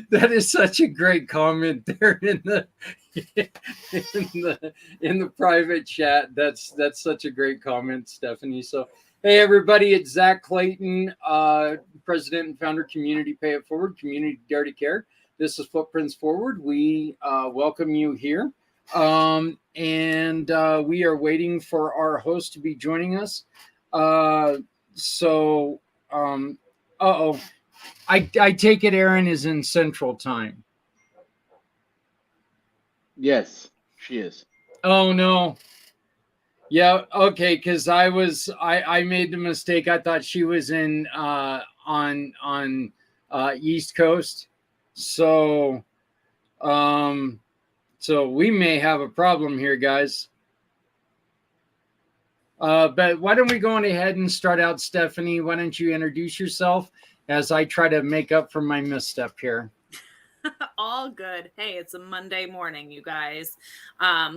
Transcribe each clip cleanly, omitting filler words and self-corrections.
That is such a great comment there in the in the private chat. That's such a great comment, Stephanie. So hey everybody, it's Zach Clayton, president and founder, Community Pay It Forward, Community Dare to Care. This is Footprints Forward. We welcome you here, and we are waiting for our host to be joining us. So, I take it Erin is in Central Time. Yes, she is. Oh no. Yeah, okay, because I made the mistake. I thought she was in on East Coast. So so we may have a problem here, guys. But why don't we go on ahead and start out, Stephanie? Why don't you introduce yourself as I try to make up for my misstep here? All good. Hey, it's a Monday morning, you guys.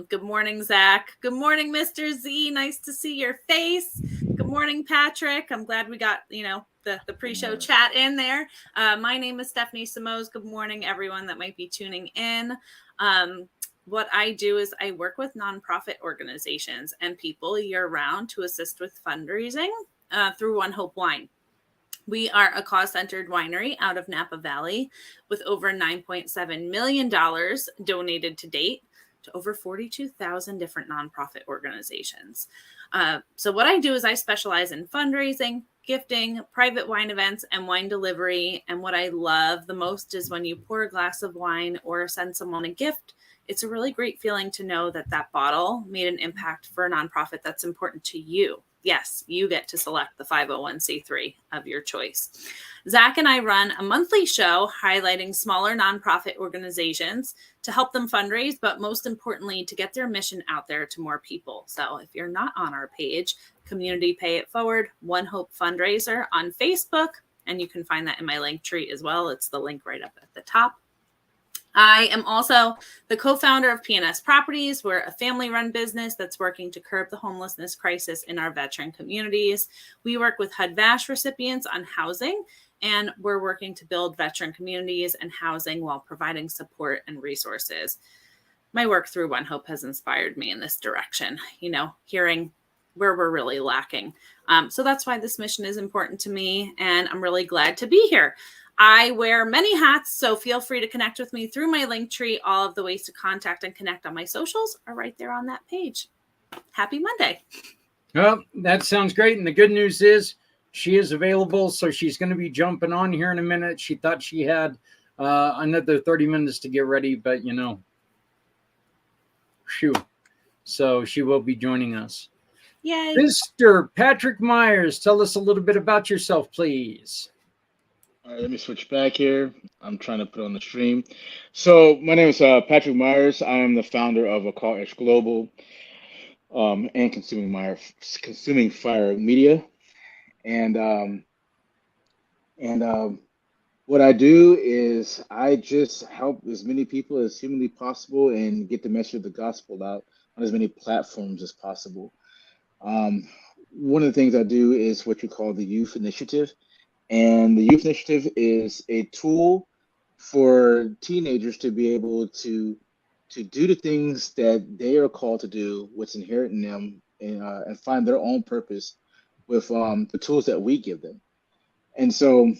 Good morning, Zach. Good morning, Mr. Z. Nice to see your face. Good morning, Patrick. I'm glad we got, the pre-show chat in there. My name is Stephanie Simoes. Good morning, everyone that might be tuning in. What I do is I work with nonprofit organizations and people year-round to assist with fundraising through One Hope Wine. We are a cause-centered winery out of Napa Valley with over $9.7 million donated to date to over 42,000 different nonprofit organizations. So what I do is I specialize in fundraising, gifting, private wine events, and wine delivery. And what I love the most is when you pour a glass of wine or send someone a gift, it's a really great feeling to know that that bottle made an impact for a nonprofit that's important to you. Yes, you get to select the 501c3 of your choice. Zach and I run a monthly show highlighting smaller nonprofit organizations to help them fundraise, but most importantly, to get their mission out there to more people. So if you're not on our page, Community Pay It Forward, One Hope Fundraiser on Facebook, and you can find that in my link tree as well. It's the link right up at the top. I am also the co-founder of P&S Properties. We're a family-run business that's working to curb the homelessness crisis in our veteran communities. We work with HUD-VASH recipients on housing, and we're working to build veteran communities and housing while providing support and resources. My work through One Hope has inspired me in this direction, hearing where we're really lacking. So that's why this mission is important to me, and I'm really glad to be here. I wear many hats, so feel free to connect with me through my link tree. All of the ways to contact and connect on my socials are right there on that page. Happy Monday. Well, that sounds great. And the good news is she is available, so she's going to be jumping on here in a minute. She thought she had another 30 minutes to get ready, but, so she will be joining us. Yay. Mr. Patrick Myers, tell us a little bit about yourself, please. All right, let me switch back here. I'm trying to put on the stream. So my name is Patrick Myers. I am the founder of A Call Edge Global and Consuming Fire Media. And what I do is I just help as many people as humanly possible and get the message of the gospel out on as many platforms as possible. One of the things I do is what you call the Youth Initiative. And the Youth Initiative is a tool for teenagers to be able to do the things that they are called to do, what's inherent in them, and find their own purpose with the tools that we give them. And so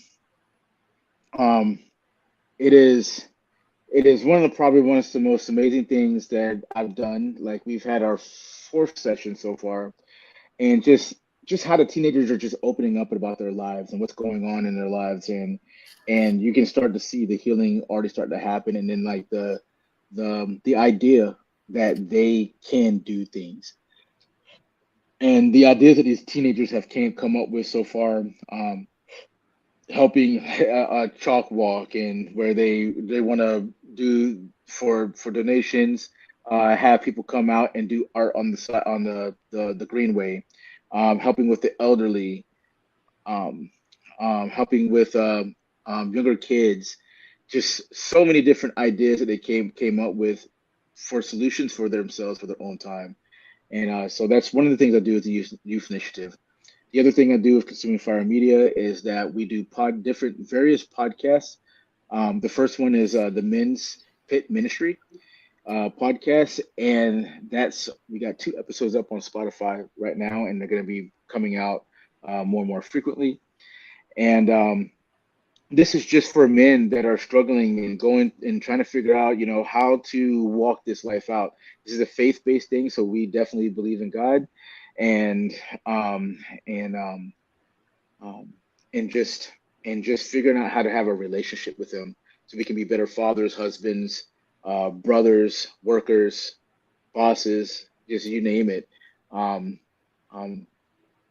it is one of the most amazing things that I've done. Like, we've had our 4th session so far, and just how the teenagers are just opening up about their lives and what's going on in their lives, and you can start to see the healing already start to happen, and then like the idea that they can do things, and the ideas that these teenagers have come up with so far helping a chalk walk, and where they want to do for donations, have people come out and do art on the side on the greenway, helping with the elderly, um, helping with younger kids. Just so many different ideas that they came up with for solutions for themselves for their own time. And so that's one of the things I do with the youth initiative. The other thing I do with Consuming Fire Media is that we do different various podcasts. The first one is the Men's Pit Ministry podcast, and that's we got 2 episodes up on Spotify right now, and they're going to be coming out more and more frequently. And this is just for men that are struggling and going and trying to figure out, how to walk this life out. This is a faith-based thing, so we definitely believe in God, and um, and um, um, and just figuring out how to have a relationship with Him, so we can be better fathers, husbands, brothers, workers, bosses, just you name it. Um, um,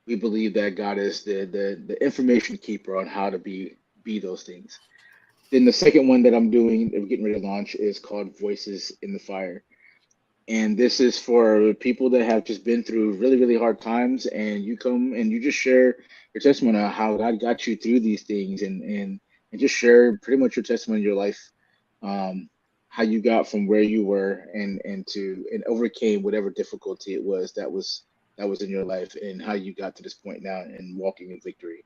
we believe that God is the information keeper on how to be those things. Then the second one that I'm doing, that we're getting ready to launch, is called Voices in the Fire. And this is for people that have just been through really, really hard times, and you come and you just share your testimony on how God got you through these things, and just share pretty much your testimony of your life, how you got from where you were and overcame whatever difficulty it was that was in your life, and how you got to this point now and walking in victory.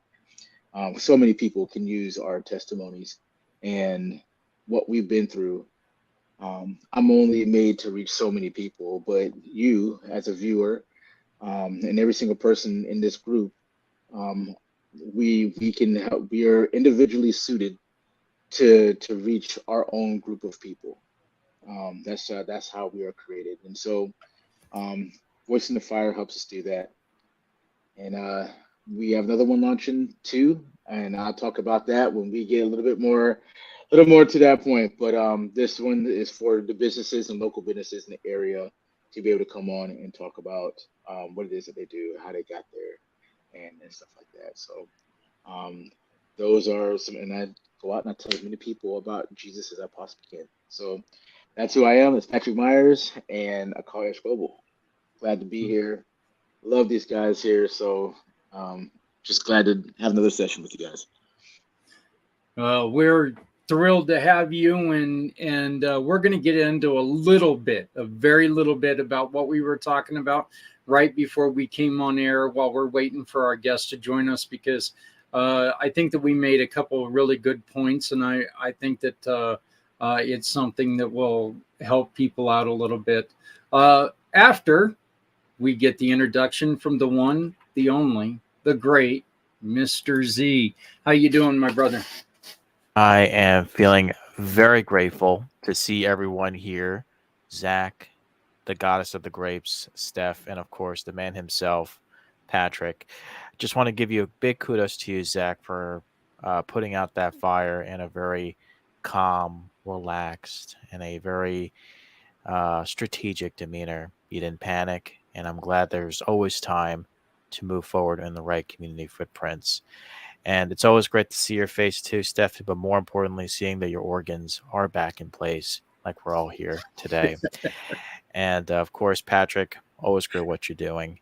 So many people can use our testimonies and what we've been through. I'm only made to reach so many people, but you, as a viewer, and every single person in this group, um, we can help. We are individually suited to reach our own group of people. That's how we are created, and so um, Voice in the Fire helps us do that. And we have another one launching too, and I'll talk about that when we get a little more to that point. But this one is for the businesses and local businesses in the area to be able to come on and talk about what it is that they do, how they got there, and stuff like that. So um, those are some, and I go out and I tell as many people about Jesus as I possibly can. So that's who I am. It's Patrick Myers, and I call Ash Global. Glad to be here. Love these guys here. So just glad to have another session with you guys. We're thrilled to have you, and we're going to get into a very little bit about what we were talking about right before we came on air while we're waiting for our guest to join us, because I think that we made a couple of really good points, and I think that it's something that will help people out a little bit. After we get the introduction from the one, the only, the great Mr. Z. How you doing, my brother? I am feeling very grateful to see everyone here. Zach, the goddess of the grapes, Steph, and of course the man himself, Patrick. Just want to give you a big kudos to you, Zach, for putting out that fire in a very calm, relaxed, and a very strategic demeanor. You didn't panic, and I'm glad there's always time to move forward in the right community footprints. And it's always great to see your face too, Stephanie, but more importantly, seeing that your organs are back in place, like we're all here today. And of course, Patrick, always great what you're doing.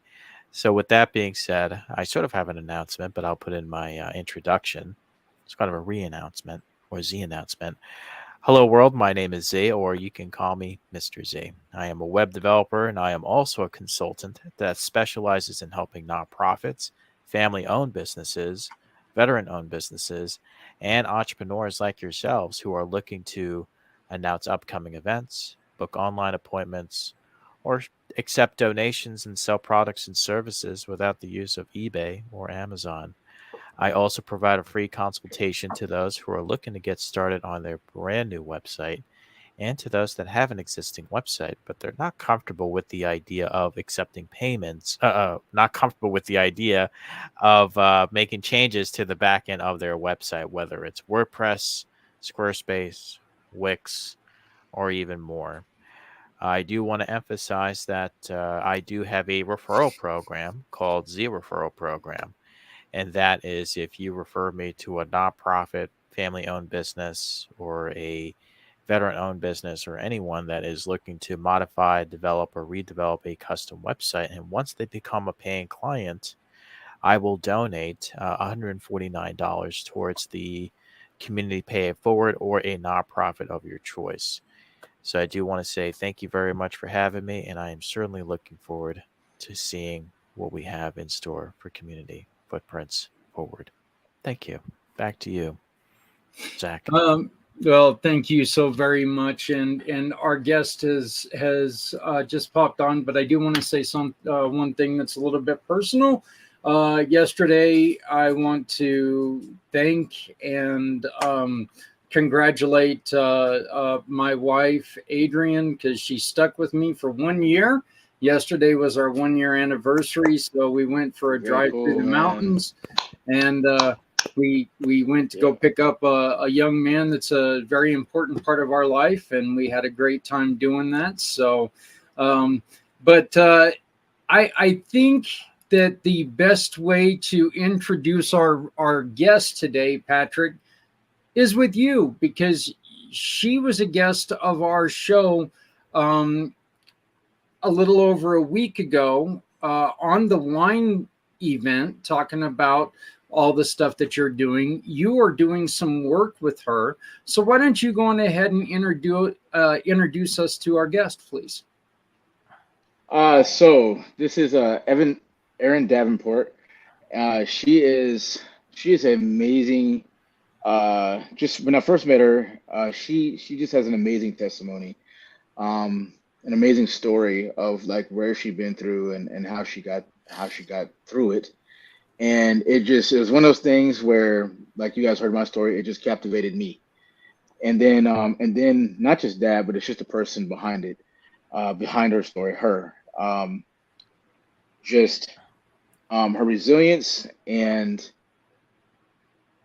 So, with that being said, I sort of have an announcement, but I'll put in my introduction. It's kind of a re announcement or Z announcement. Hello, world. My name is Z, or you can call me Mr. Z. I am a web developer, and I am also a consultant that specializes in helping nonprofits, family owned businesses, veteran owned businesses, and entrepreneurs like yourselves who are looking to announce upcoming events, book online appointments, or accept donations and sell products and services without the use of eBay or Amazon. I also provide a free consultation to those who are looking to get started on their brand new website, and to those that have an existing website, but they're not comfortable with the idea of accepting payments, not comfortable with the idea of making changes to the back end of their website, whether it's WordPress, Squarespace, Wix, or even more. I do want to emphasize that I do have a referral program called Z Referral Program. And that is if you refer me to a nonprofit, family owned business, or a veteran owned business, or anyone that is looking to modify, develop, or redevelop a custom website. And once they become a paying client, I will donate $149 towards the community pay it forward or a nonprofit of your choice. So I do want to say thank you very much for having me, and I am certainly looking forward to seeing what we have in store for community footprints forward. Thank you. Back to you, Zach. Well, thank you so very much, and our guest has just popped on, but I do want to say one thing that's a little bit personal. Yesterday, I want to thank and congratulate my wife Adrian, because she stuck with me for 1 year. Yesterday was our 1 year anniversary, so we went for a drive through the mountains, and we went to go pick up a young man that's a very important part of our life, and we had a great time doing that. So, but I think that the best way to introduce our guest today, Patrick, is with you, because she was a guest of our show a little over a week ago on the wine event, talking about all the stuff that you're doing. You are doing some work with her. So why don't you go on ahead and introduce us to our guest, please? So this is Erin Davenport. She is amazing. Just when I first met her, she just has an amazing testimony, an amazing story of like where she'd been through and how she got through it. And it was one of those things where, like you guys heard my story, it just captivated me. And then not just that, but it's just the person behind it, behind her story, just her resilience and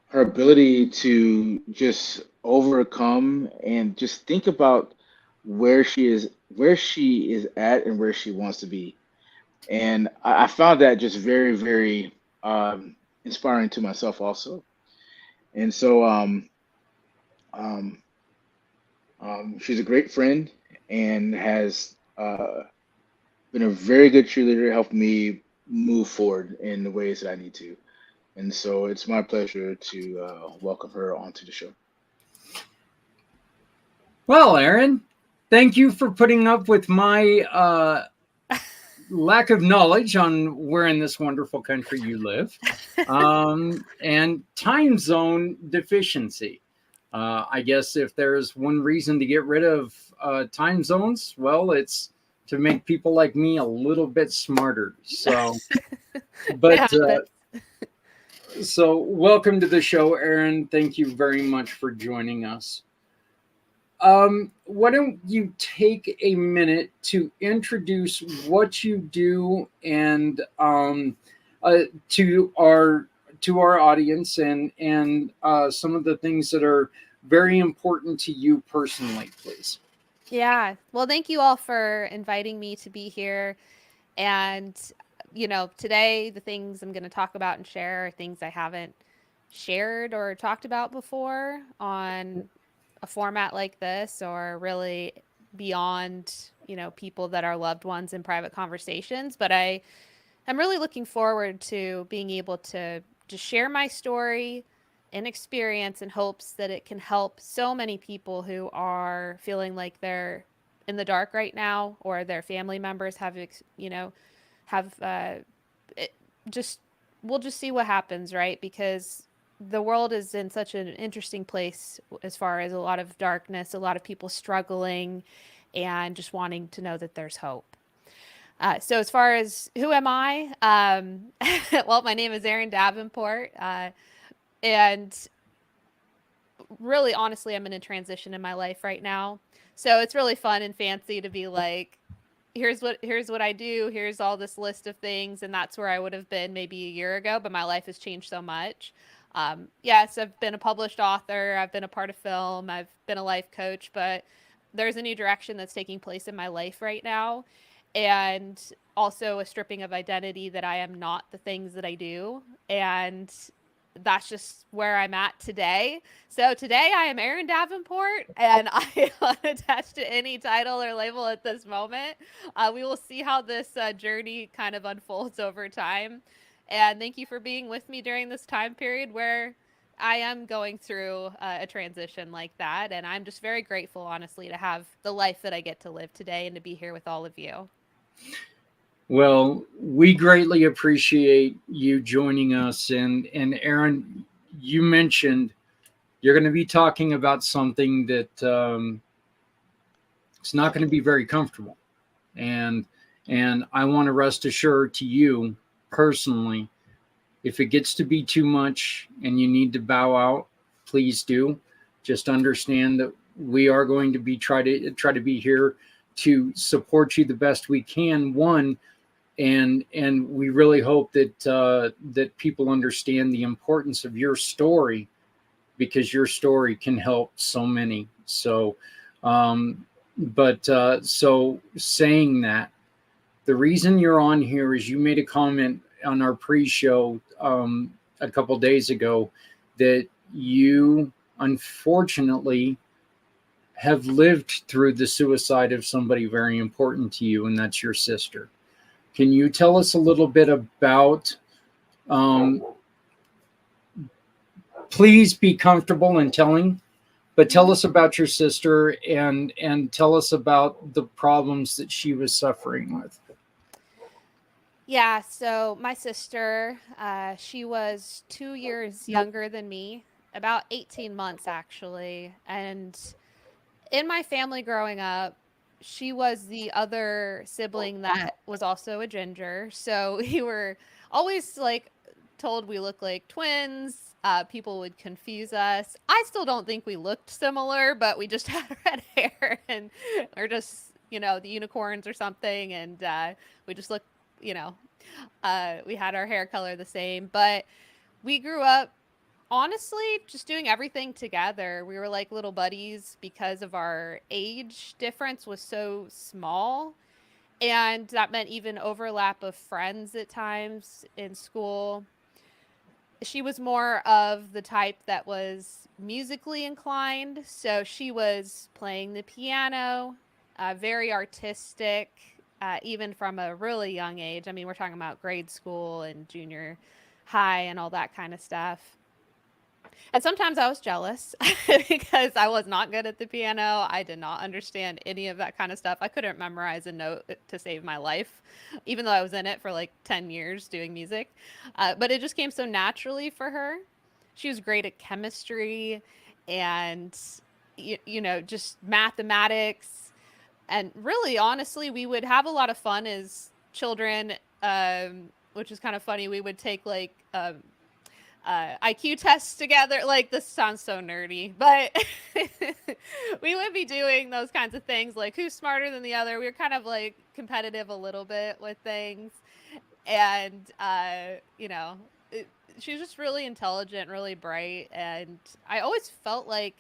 her ability to just overcome and just think about where she is at and where she wants to be. And I found that just very, very inspiring to myself also. And so she's a great friend and has been a very good cheerleader, helped me move forward in the ways that I need to. And so it's my pleasure to welcome her onto the show. Well, Erin, thank you for putting up with my lack of knowledge on where in this wonderful country you live, and time zone deficiency. I guess if there's one reason to get rid of time zones, well, it's to make people like me a little bit smarter. So, but so welcome to the show, Erin. Thank you very much for joining us. Why don't you take a minute to introduce what you do and to our audience, and some of the things that are very important to you personally, please. Yeah. Well, thank you all for inviting me to be here. And, today the things I'm going to talk about and share are things I haven't shared or talked about before on a format like this, or really beyond, people that are loved ones in private conversations. But I'm really looking forward to being able to just share my story and experience in hopes that it can help so many people who are feeling like they're in the dark right now, or their family members have we'll just see what happens, right? Because the world is in such an interesting place as far as a lot of darkness, a lot of people struggling, and just wanting to know that there's hope. So as far as who am I? Well, my name is Erin Davenport. And really, honestly, I'm in a transition in my life right now. So it's really fun and fancy to be like, here's what I do. Here's all this list of things. And that's where I would have been maybe a year ago, but my life has changed so much. Yes, I've been a published author. I've been a part of film. I've been a life coach, but there's a new direction that's taking place in my life right now. and also a stripping of identity that I am not the things that I do. And that's just where I'm at today. So today I am Erin Davenport, and I am unattached to any title or label at this moment. We will see how this journey kind of unfolds over time. And thank you for being with me during this time period where I am going through a transition like that. And I'm just very grateful, honestly, to have the life that I get to live today and to be here with all of you. Well, we greatly appreciate you joining us. And Erin, you mentioned you're going to be talking about something that it's not going to be very comfortable. And I want to rest assured to you personally, if it gets to be too much and you need to bow out, please do. Just understand that we are going to be try to be here to support you the best we can. One, and we really hope that people understand the importance of your story, because your story can help so many. So, so saying that, the reason you're on here is you made a comment on our pre-show a couple days ago that you unfortunately have lived through the suicide of somebody very important to you, and that's your sister. Can you tell us a little bit about, please be comfortable in telling, but tell us about your sister and tell us about the problems that she was suffering with. Yeah, so my sister, she was 2 years younger than me, about 18 months actually. And in my family growing up, she was the other sibling that was also a ginger. So we were always like told we look like twins. People would confuse us. I still don't think we looked similar, but we just had red hair and or just, the unicorns or something. And we just looked, we had our hair color the same. But we grew up honestly just doing everything together. We were like little buddies because of our age difference was so small, and that meant even overlap of friends at times in school. She was more of the type that was musically inclined, so she was playing the piano, very artistic, even from a really young age. I mean, we're talking about grade school and junior high and all that kind of stuff. And sometimes I was jealous because I was not good at the piano. I did not understand any of that kind of stuff. I couldn't memorize a note to save my life, even though I was in it for like 10 years doing music. But it just came so naturally for her. She was great at chemistry and, just mathematics. And really, honestly, we would have a lot of fun as children, which is kind of funny. We would take like IQ tests together. Like, this sounds so nerdy, but we would be doing those kinds of things, like who's smarter than the other. We were kind of like competitive a little bit with things, and she was just really intelligent, really bright, and I always felt like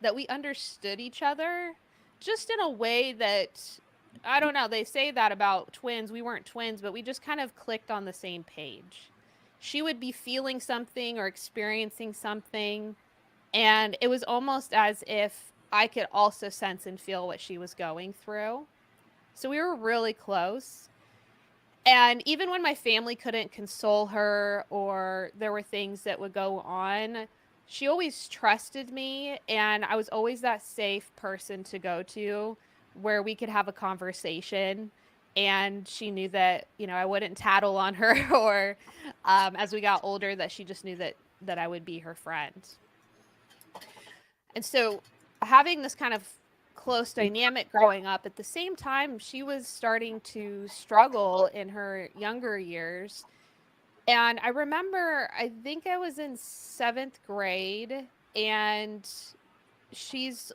that we understood each other, just in a way that, I don't know, they say that about twins. We weren't twins, but we just kind of clicked on the same page. She would be feeling something or experiencing something, and it was almost as if I could also sense and feel what she was going through. So we were really close. And even when my family couldn't console her or there were things that would go on, she always trusted me, and I was always that safe person to go to where we could have a conversation. And she knew that, I wouldn't tattle on her or as we got older, that she just knew that I would be her friend. And so having this kind of close dynamic growing up, at the same time, she was starting to struggle in her younger years. And I remember, I think I was in 7th grade, and she's,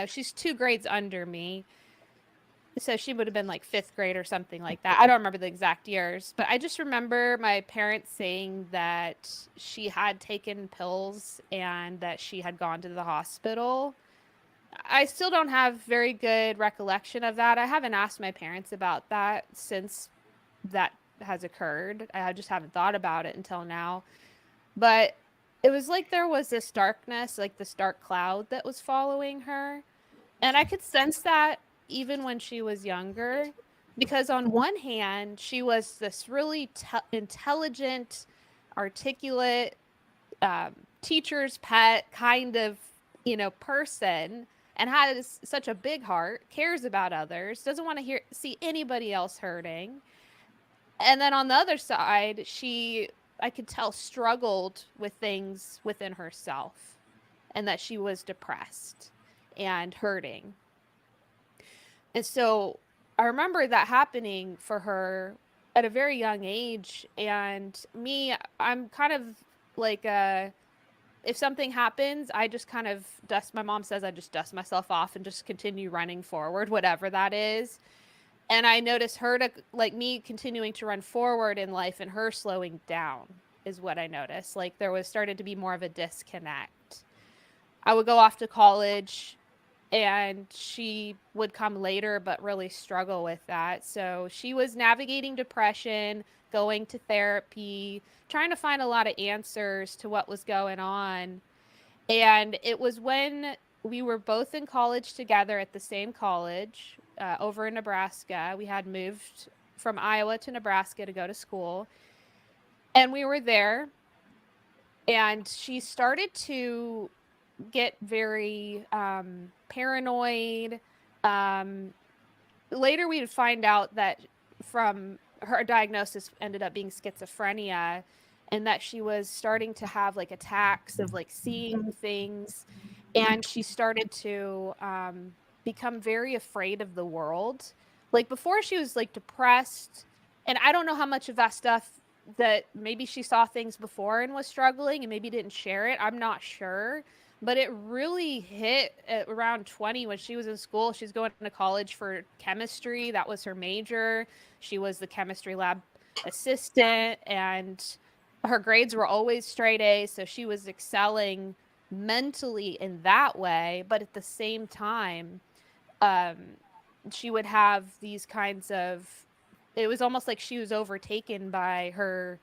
she's 2 grades under me. So she would have been like 5th grade or something like that. I don't remember the exact years, but I just remember my parents saying that she had taken pills and that she had gone to the hospital. I still don't have very good recollection of that. I haven't asked my parents about that since that has occurred. I just haven't thought about it until now. But it was like there was this darkness, like this dark cloud that was following her. And I could sense that even when she was younger, because on one hand, she was this really intelligent, articulate, teacher's pet kind of, person, and has such a big heart, cares about others, doesn't want to see anybody else hurting. And then on the other side, I could tell, struggled with things within herself, and that she was depressed and hurting. And so I remember that happening for her at a very young age. And me, I'm kind of like if something happens, I just kind of my mom says I just dust myself off and just continue running forward, whatever that is. And I noticed her like me continuing to run forward in life and her slowing down is what I noticed. Like there was started to be more of a disconnect. I would go off to college and she would come later but really struggle with that. So she was navigating depression, going to therapy, trying to find a lot of answers to what was going on. And it was when we were both in college together at the same college over in Nebraska. We had moved from Iowa to Nebraska to go to school. And we were there, and she started to get very paranoid. Later, we would find out that from her diagnosis ended up being schizophrenia, and that she was starting to have like attacks of like seeing things, and she started to become very afraid of the world. Like before, she was like depressed, and I don't know how much of that stuff that maybe she saw things before and was struggling and maybe didn't share it. I'm not sure. But it really hit at around 20 when she was in school. She's going to college for chemistry. That was her major. She was the chemistry lab assistant, and her grades were always straight A's. So she was excelling mentally in that way. But at the same time, she would have these kinds of, it was almost like she was overtaken by her,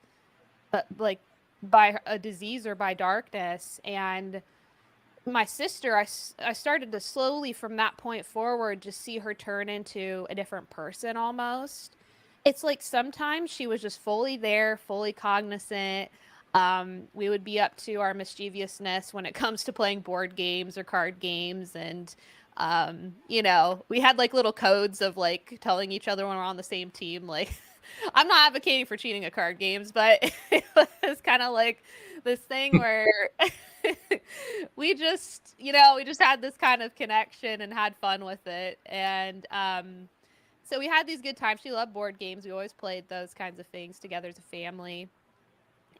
like by a disease or by darkness. And my sister, I started to slowly from that point forward just see her turn into a different person almost. It's like sometimes she was just fully there, fully cognizant. We would be up to our mischievousness when it comes to playing board games or card games. And, we had like little codes of like telling each other when we're on the same team. Like, I'm not advocating for cheating at card games, but it was kind of like this thing where we just had this kind of connection and had fun with it. And so we had these good times. She loved board games. We always played those kinds of things together as a family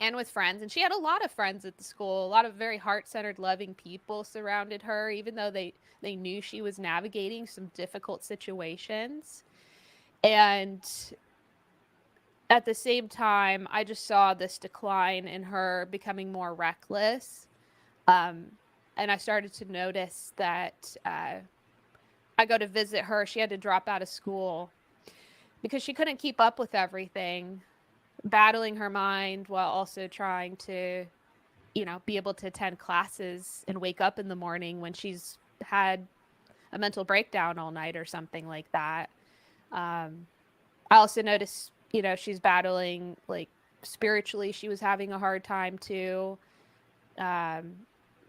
and with friends. And she had a lot of friends at the school. A lot of very heart-centered, loving people surrounded her, even though they knew she was navigating some difficult situations. And at the same time, I just saw this decline in her becoming more reckless. And I started to notice that I go to visit her. She had to drop out of school because she couldn't keep up with everything, battling her mind while also trying to, be able to attend classes and wake up in the morning when she's had a mental breakdown all night or something like that. I also noticed, she's battling like spiritually. She was having a hard time too. And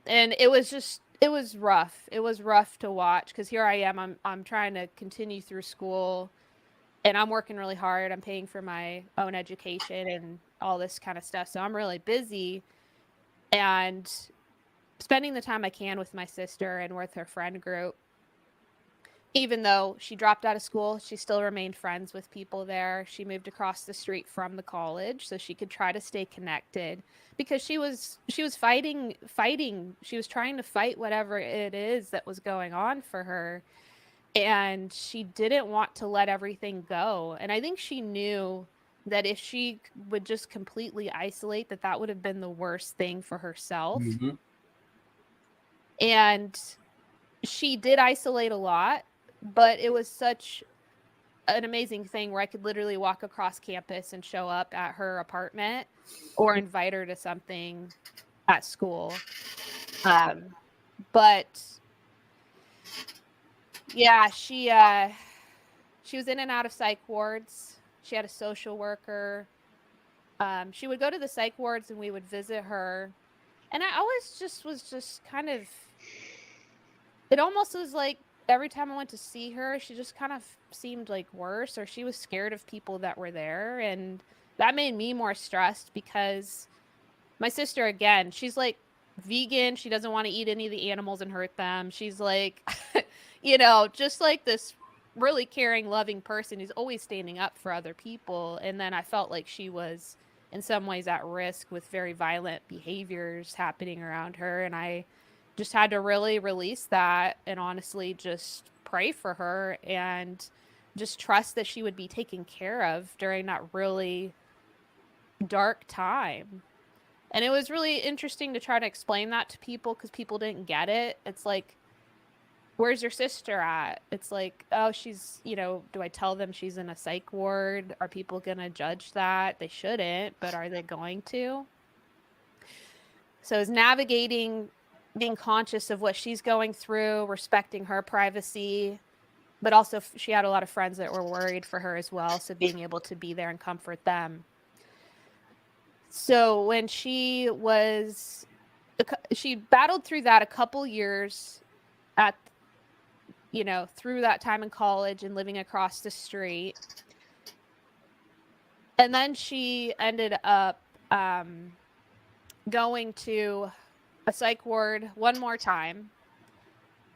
it was rough. It was rough to watch because here I am. I'm trying to continue through school, and I'm working really hard. I'm paying for my own education and all this kind of stuff. So I'm really busy and spending the time I can with my sister and with her friend group. Even though she dropped out of school, she still remained friends with people there. She moved across the street from the college so she could try to stay connected because she was fighting. She was trying to fight whatever it is that was going on for her. And she didn't want to let everything go. And I think she knew that if she would just completely isolate, that would have been the worst thing for herself. Mm-hmm. And she did isolate a lot, but it was such an amazing thing where I could literally walk across campus and show up at her apartment or invite her to something at school. But yeah, she was in and out of psych wards. She had a social worker. She would go to the psych wards and we would visit her. And I always was just kind of, it almost was like every time I went to see her, she just kind of seemed like worse, or she was scared of people that were there. And that made me more stressed because my sister, again, she's like vegan. She doesn't want to eat any of the animals and hurt them. She's like, just like this really caring, loving person who's always standing up for other people. And then I felt like she was in some ways at risk with very violent behaviors happening around her. And I just had to really release that and honestly just pray for her and just trust that she would be taken care of during that really dark time. And it was really interesting to try to explain that to people because people didn't get it. It's like, where's your sister at? It's like, oh, she's, do I tell them she's in a psych ward? Are people going to judge that? They shouldn't, but are they going to? So it's navigating, being conscious of what she's going through, respecting her privacy, but also she had a lot of friends that were worried for her as well. So being able to be there and comfort them. So when she battled through that a couple years through that time in college and living across the street. And then she ended up going to a psych ward one more time.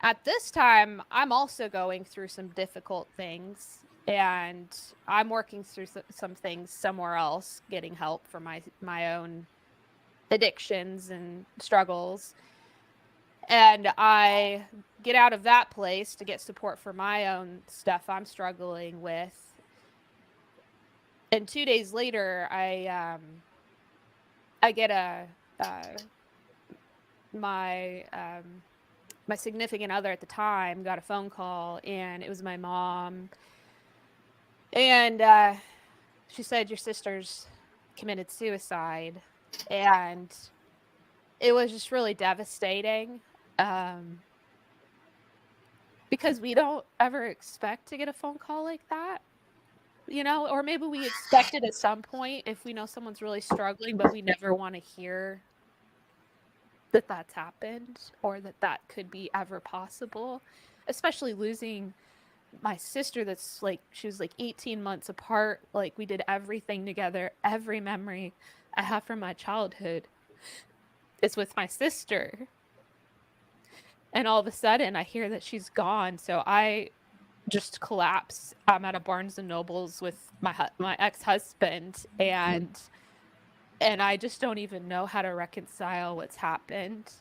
At this time, I'm also going through some difficult things. And I'm working through some things somewhere else, getting help for my own addictions and struggles. And I get out of that place to get support for my own stuff I'm struggling with. And 2 days later, I get my significant other at the time got a phone call, and it was my mom. And she said, your sister's committed suicide. And it was just really devastating because we don't ever expect to get a phone call like that, or maybe we expect it at some point if we know someone's really struggling, but we never want to hear that that's happened or that could be ever possible, especially losing my sister that's like, she was like 18 months apart. Like we did everything together. Every memory I have from my childhood is with my sister. And all of a sudden I hear that she's gone. So I just collapse. I'm at a Barnes and Nobles with my ex-husband and I just don't even know how to reconcile what's happened.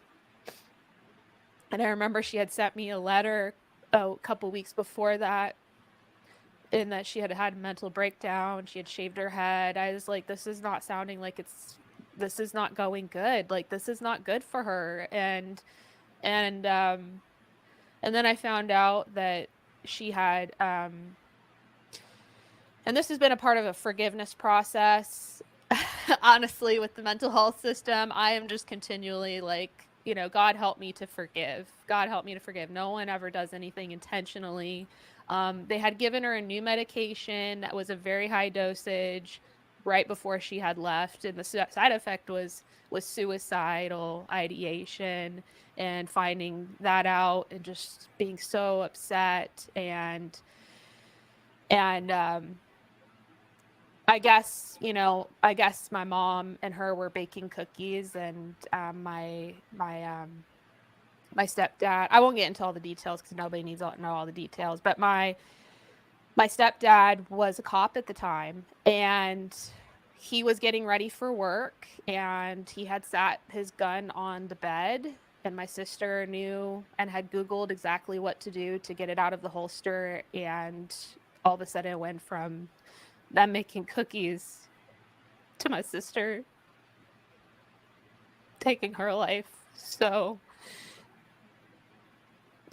And I remember she had sent me a letter a couple weeks before that, in that she had had a mental breakdown. She had shaved her head. I was like, this is not sounding like this is not going good. Like, this is not good for her. And then I found out that she had, and this has been a part of a forgiveness process. Honestly, with the mental health system, I am just continually like, God help me to forgive. God help me to forgive. No one ever does anything intentionally. They had given her a new medication that was a very high dosage right before she had left, and the side effect was suicidal ideation, and finding that out and just being so upset and I guess my mom and her were baking cookies, and my stepdad, I won't get into all the details because nobody needs to know all the details, but my stepdad was a cop at the time, and he was getting ready for work, and he had sat his gun on the bed, and my sister knew and had Googled exactly what to do to get it out of the holster, and all of a sudden it went from them making cookies to my sister taking her life. So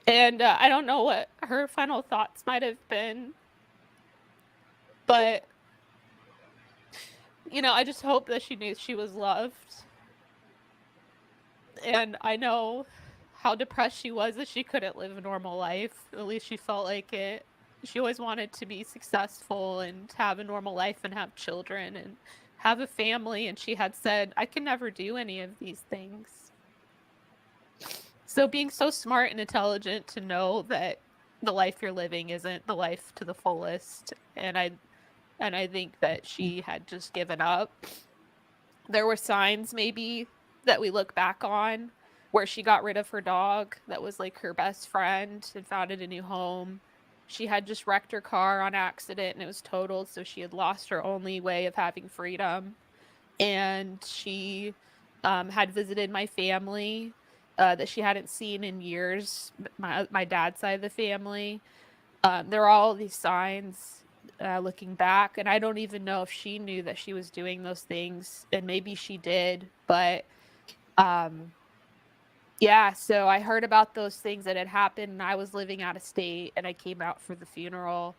And I don't know what her final thoughts might have been, but, you know, I just hope that she knew she was loved. And I know how depressed she was that she couldn't live a normal life. At least she felt like it. She always wanted to be successful and have a normal life and have children and have a family. And she had said, I can never do any of these things. So being so smart and intelligent to know that the life you're living isn't the life to the fullest. And I think that she had just given up. There were signs maybe that we look back on where she got rid of her dog that was like her best friend and founded a new home. She had just wrecked her car on accident and it was totaled, so she had lost her only way of having freedom. And she had visited my family that she hadn't seen in years, my dad's side of the family. There are all these signs looking back, and I don't even know if she knew that she was doing those things, and maybe she did, but yeah, so I heard about those things that had happened, and I was living out of state, and I came out for the funeral,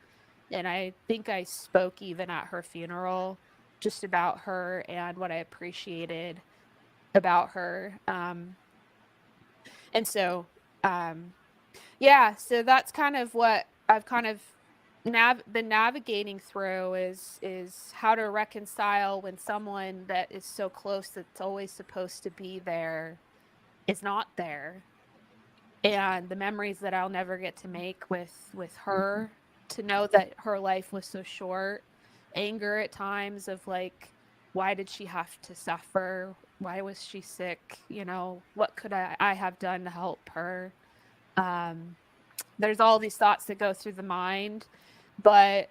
and I think I spoke even at her funeral just about her and what I appreciated about her. And so, yeah, so that's kind of what I've kind of been navigating through is how to reconcile when someone that is so close that's always supposed to be there is not there, and the memories that I'll never get to make with her, to know that her life was so short, anger at times of like, why did she have to suffer, why was she sick, you know, what could I have done to help her. There's all these thoughts that go through the mind, but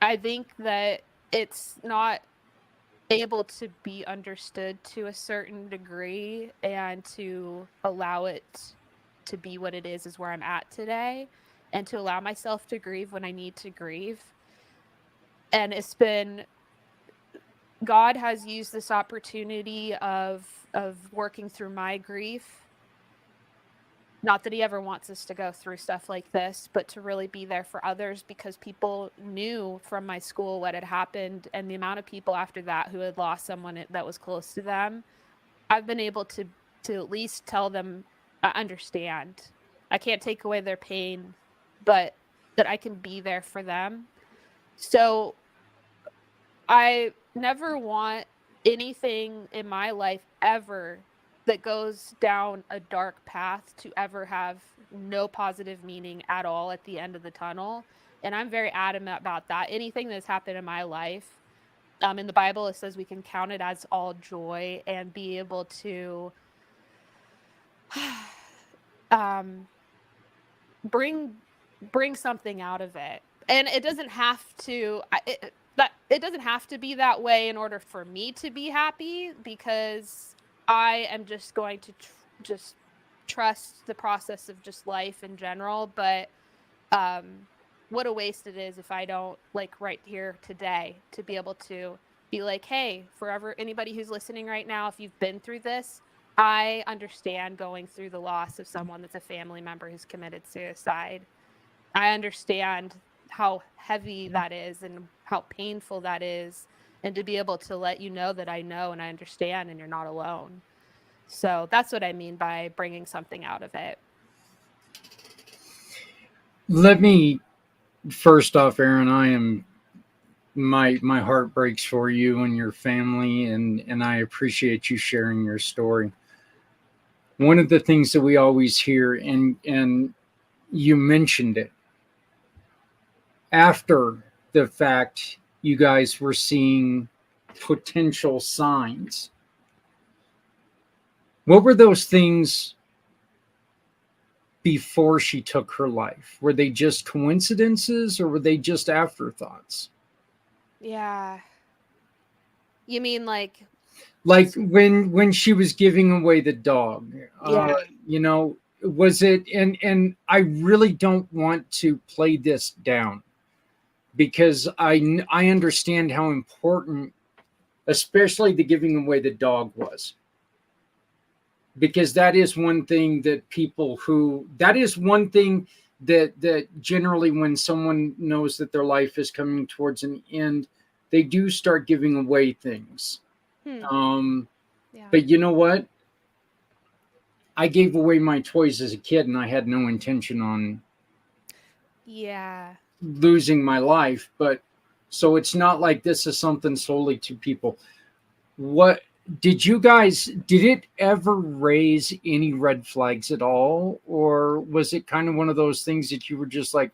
I think that it's not able to be understood to a certain degree, and to allow it to be what it is where I'm at today, and to allow myself to grieve when I need to grieve. And it's been, God has used this opportunity of working through my grief. Not that he ever wants us to go through stuff like this, but to really be there for others, because people knew from my school what had happened, and the amount of people after that who had lost someone that was close to them. I've been able to at least tell them, I understand. I can't take away their pain, but that I can be there for them. So I never want anything in my life ever that goes down a dark path to ever have no positive meaning at all at the end of the tunnel. And I'm very adamant about that. Anything that's happened in my life, in the Bible, it says we can count it as all joy and be able to bring something out of it. And it doesn't have to it doesn't have to be that way in order for me to be happy, because I am just going to just trust the process of just life in general. But what a waste it is if I don't, like, right here today, to be able to be like, hey, forever, anybody who's listening right now, if you've been through this, I understand going through the loss of someone that's a family member who's committed suicide. I understand how heavy that is and how painful that is, and to be able to let you know that I know and I understand and you're not alone. So that's what I mean by bringing something out of it. Let me first off, Erin, I am my heart breaks for you and your family, and I appreciate you sharing your story. One of the things that we always hear, and you mentioned it, after the fact, you guys were seeing potential signs. What were those things before she took her life? Were they just coincidences, or were they just afterthoughts? Yeah. You mean like when she was giving away the dog? Yeah. You know, was it, and I really don't want to play this down, because I understand how important, especially the giving away the dog was. because that is one thing that that generally, when someone knows that their life is coming towards an end, they do start giving away things. Yeah. But you know what? I gave away my toys as a kid, and I had no intention on Yeah. losing my life. But so it's not like this is something solely to people. What did it ever raise any red flags at all? Or was it kind of one of those things that you were just like,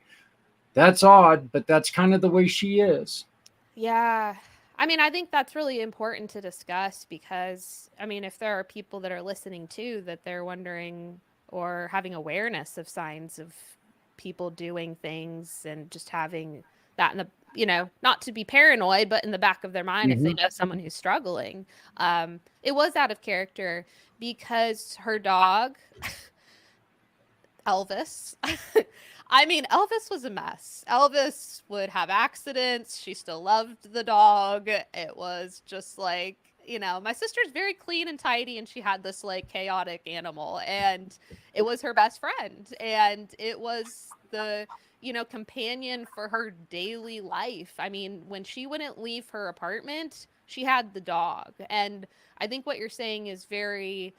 that's odd, but that's kind of the way she is? Yeah. I mean, I think that's really important to discuss because, I mean, if there are people that are listening too, that they're wondering or having awareness of signs of people doing things and just having that in the, not to be paranoid, but in the back of their mind, if they know someone who's struggling. It was out of character because her dog, Elvis. I mean, Elvis was a mess. Elvis would have accidents. She still loved the dog. It was just like, my sister's very clean and tidy, and she had this like chaotic animal, and it was her best friend. And it was the, companion for her daily life. I mean, when she wouldn't leave her apartment, she had the dog. And I think what you're saying is very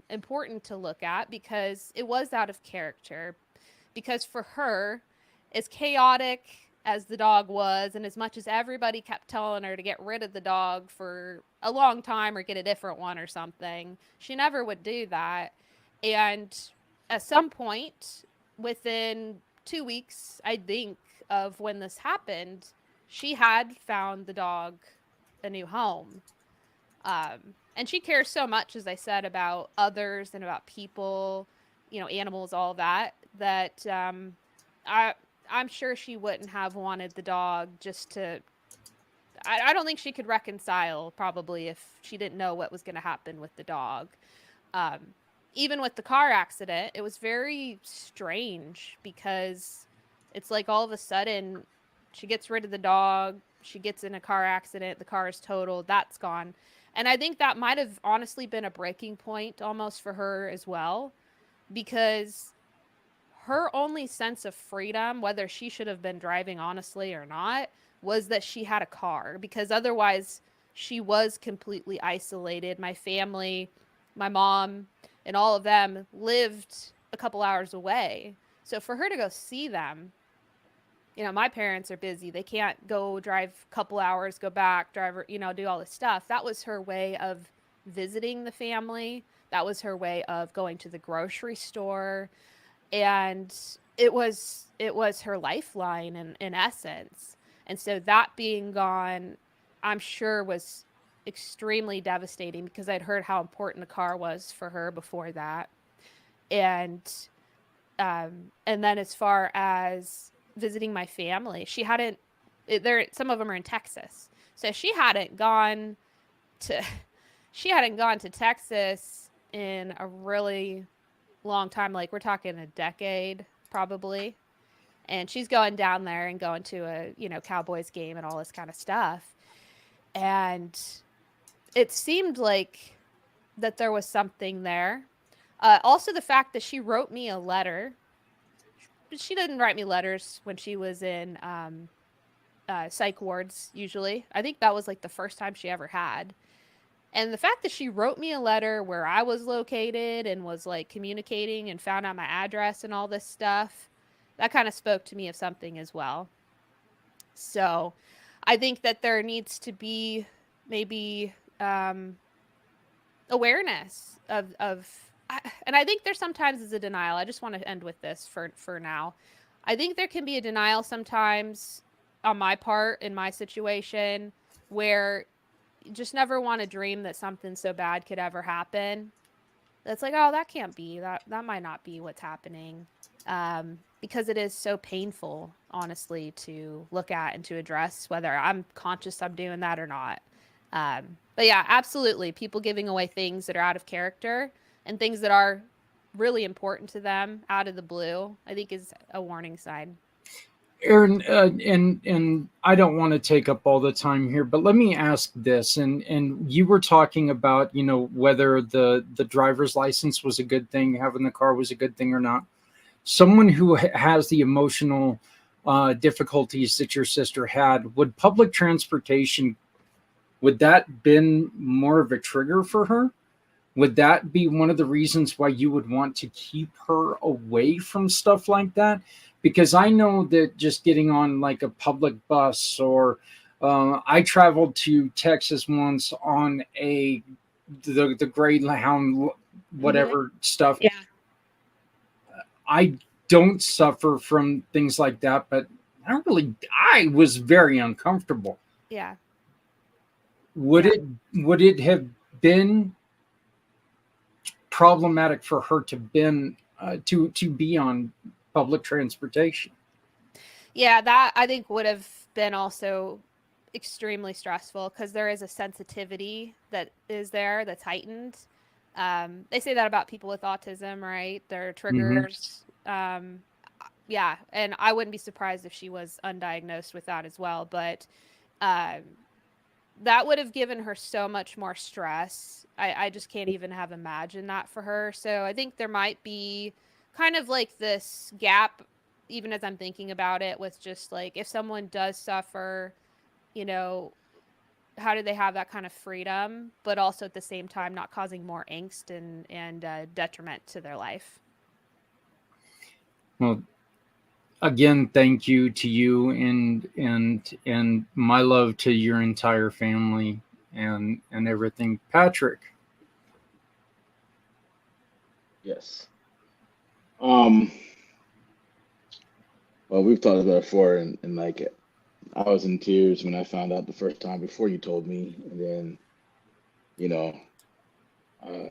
important to look at because it was out of character. Because for her, as chaotic as the dog was, and as much as everybody kept telling her to get rid of the dog for a long time or get a different one or something, she never would do that. And at some point, within 2 weeks, I think, of when this happened, she had found the dog a new home. And she cares so much, as I said, about others and about people, animals, all that, that I'm sure she wouldn't have wanted the dog just to. I don't think she could reconcile probably if she didn't know what was going to happen with the dog. Um, Even with the car accident, it was very strange because it's like all of a sudden she gets rid of the dog, she gets in a car accident, the car is totaled, that's gone. And I think that might have honestly been a breaking point almost for her as well, because her only sense of freedom, whether she should have been driving honestly or not, was that she had a car, because otherwise she was completely isolated. My family, my mom, and all of them lived a couple hours away. So for her to go see them, my parents are busy. They can't go drive a couple hours, go back, drive, do all this stuff. That was her way of visiting the family. That was her way of going to the grocery store. And it was her lifeline in essence. And so that being gone, I'm sure was extremely devastating because I'd heard how important the car was for her before that. And then as far as visiting my family, she hadn't there some of them are in Texas. So she hadn't gone to Texas in a really long time, like we're talking a decade probably. And she's going down there and going to a, Cowboys game and all this kind of stuff. And it seemed like that there was something there. Also, the fact that she wrote me a letter. She didn't write me letters when she was in psych wards, usually. I think that was like the first time she ever had. And the fact that she wrote me a letter where I was located and was like communicating and found out my address and all this stuff, that kind of spoke to me of something as well. So I think that there needs to be maybe awareness of and I think there sometimes is a denial. I just want to end with this for now. I think there can be a denial sometimes on my part in my situation where you just never want to dream that something so bad could ever happen. That's like, oh, that can't be. That might not be what's happening. Because it is so painful, honestly, to look at and to address, whether I'm conscious I'm doing that or not. But yeah, absolutely. People giving away things that are out of character and things that are really important to them out of the blue, I think is a warning sign. Erin, and I don't want to take up all the time here, but let me ask this. And you were talking about, whether the driver's license was a good thing, having the car was a good thing or not. Someone who has the emotional difficulties that your sister had, would public transportation, would that been more of a trigger for her? Would that be one of the reasons why you would want to keep her away from stuff like that? Because I know that just getting on like a public bus, or I traveled to Texas once on the Greyhound whatever stuff. Yeah. I don't suffer from things like that, but I was very uncomfortable. Yeah. Would Yeah. it have been problematic for her to be on public transportation? Yeah, that I think would have been also extremely stressful because there is a sensitivity that is there that's heightened. They say that about people with autism, right? Their Mm-hmm. triggers. Yeah, and I wouldn't be surprised if she was undiagnosed with that as well. But um, that would have given her so much more stress. I just can't even have imagined that for her. So I think there might be kind of like this gap, even as I'm thinking about it, with just like if someone does suffer, you know, how do they have that kind of freedom, but also at the same time not causing more angst and detriment to their life? Well, again, thank you to you, and my love to your entire family and everything. Patrick. Yes. Well, we've talked about it before, and like I was in tears when I found out the first time before you told me, and then you know, uh,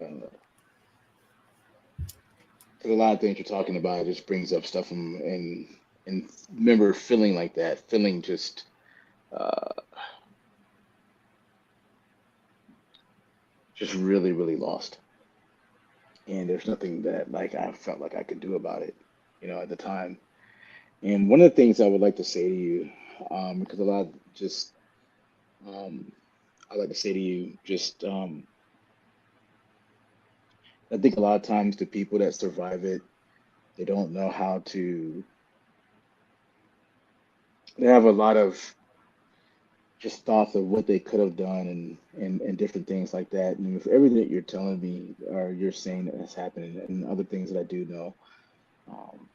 'cause a lot of things you're talking about just brings up stuff and remember feeling like that, feeling uh, just really really lost, and there's nothing that like I felt like I could do about it, at the time. And one of the things I would like to say to you, because a lot just um, I like to say to you, just I think a lot of times the people that survive it, they don't know how to. They have a lot of just thoughts of what they could have done and different things like that. And with everything that you're telling me or you're saying that has happened and other things that I do know, um,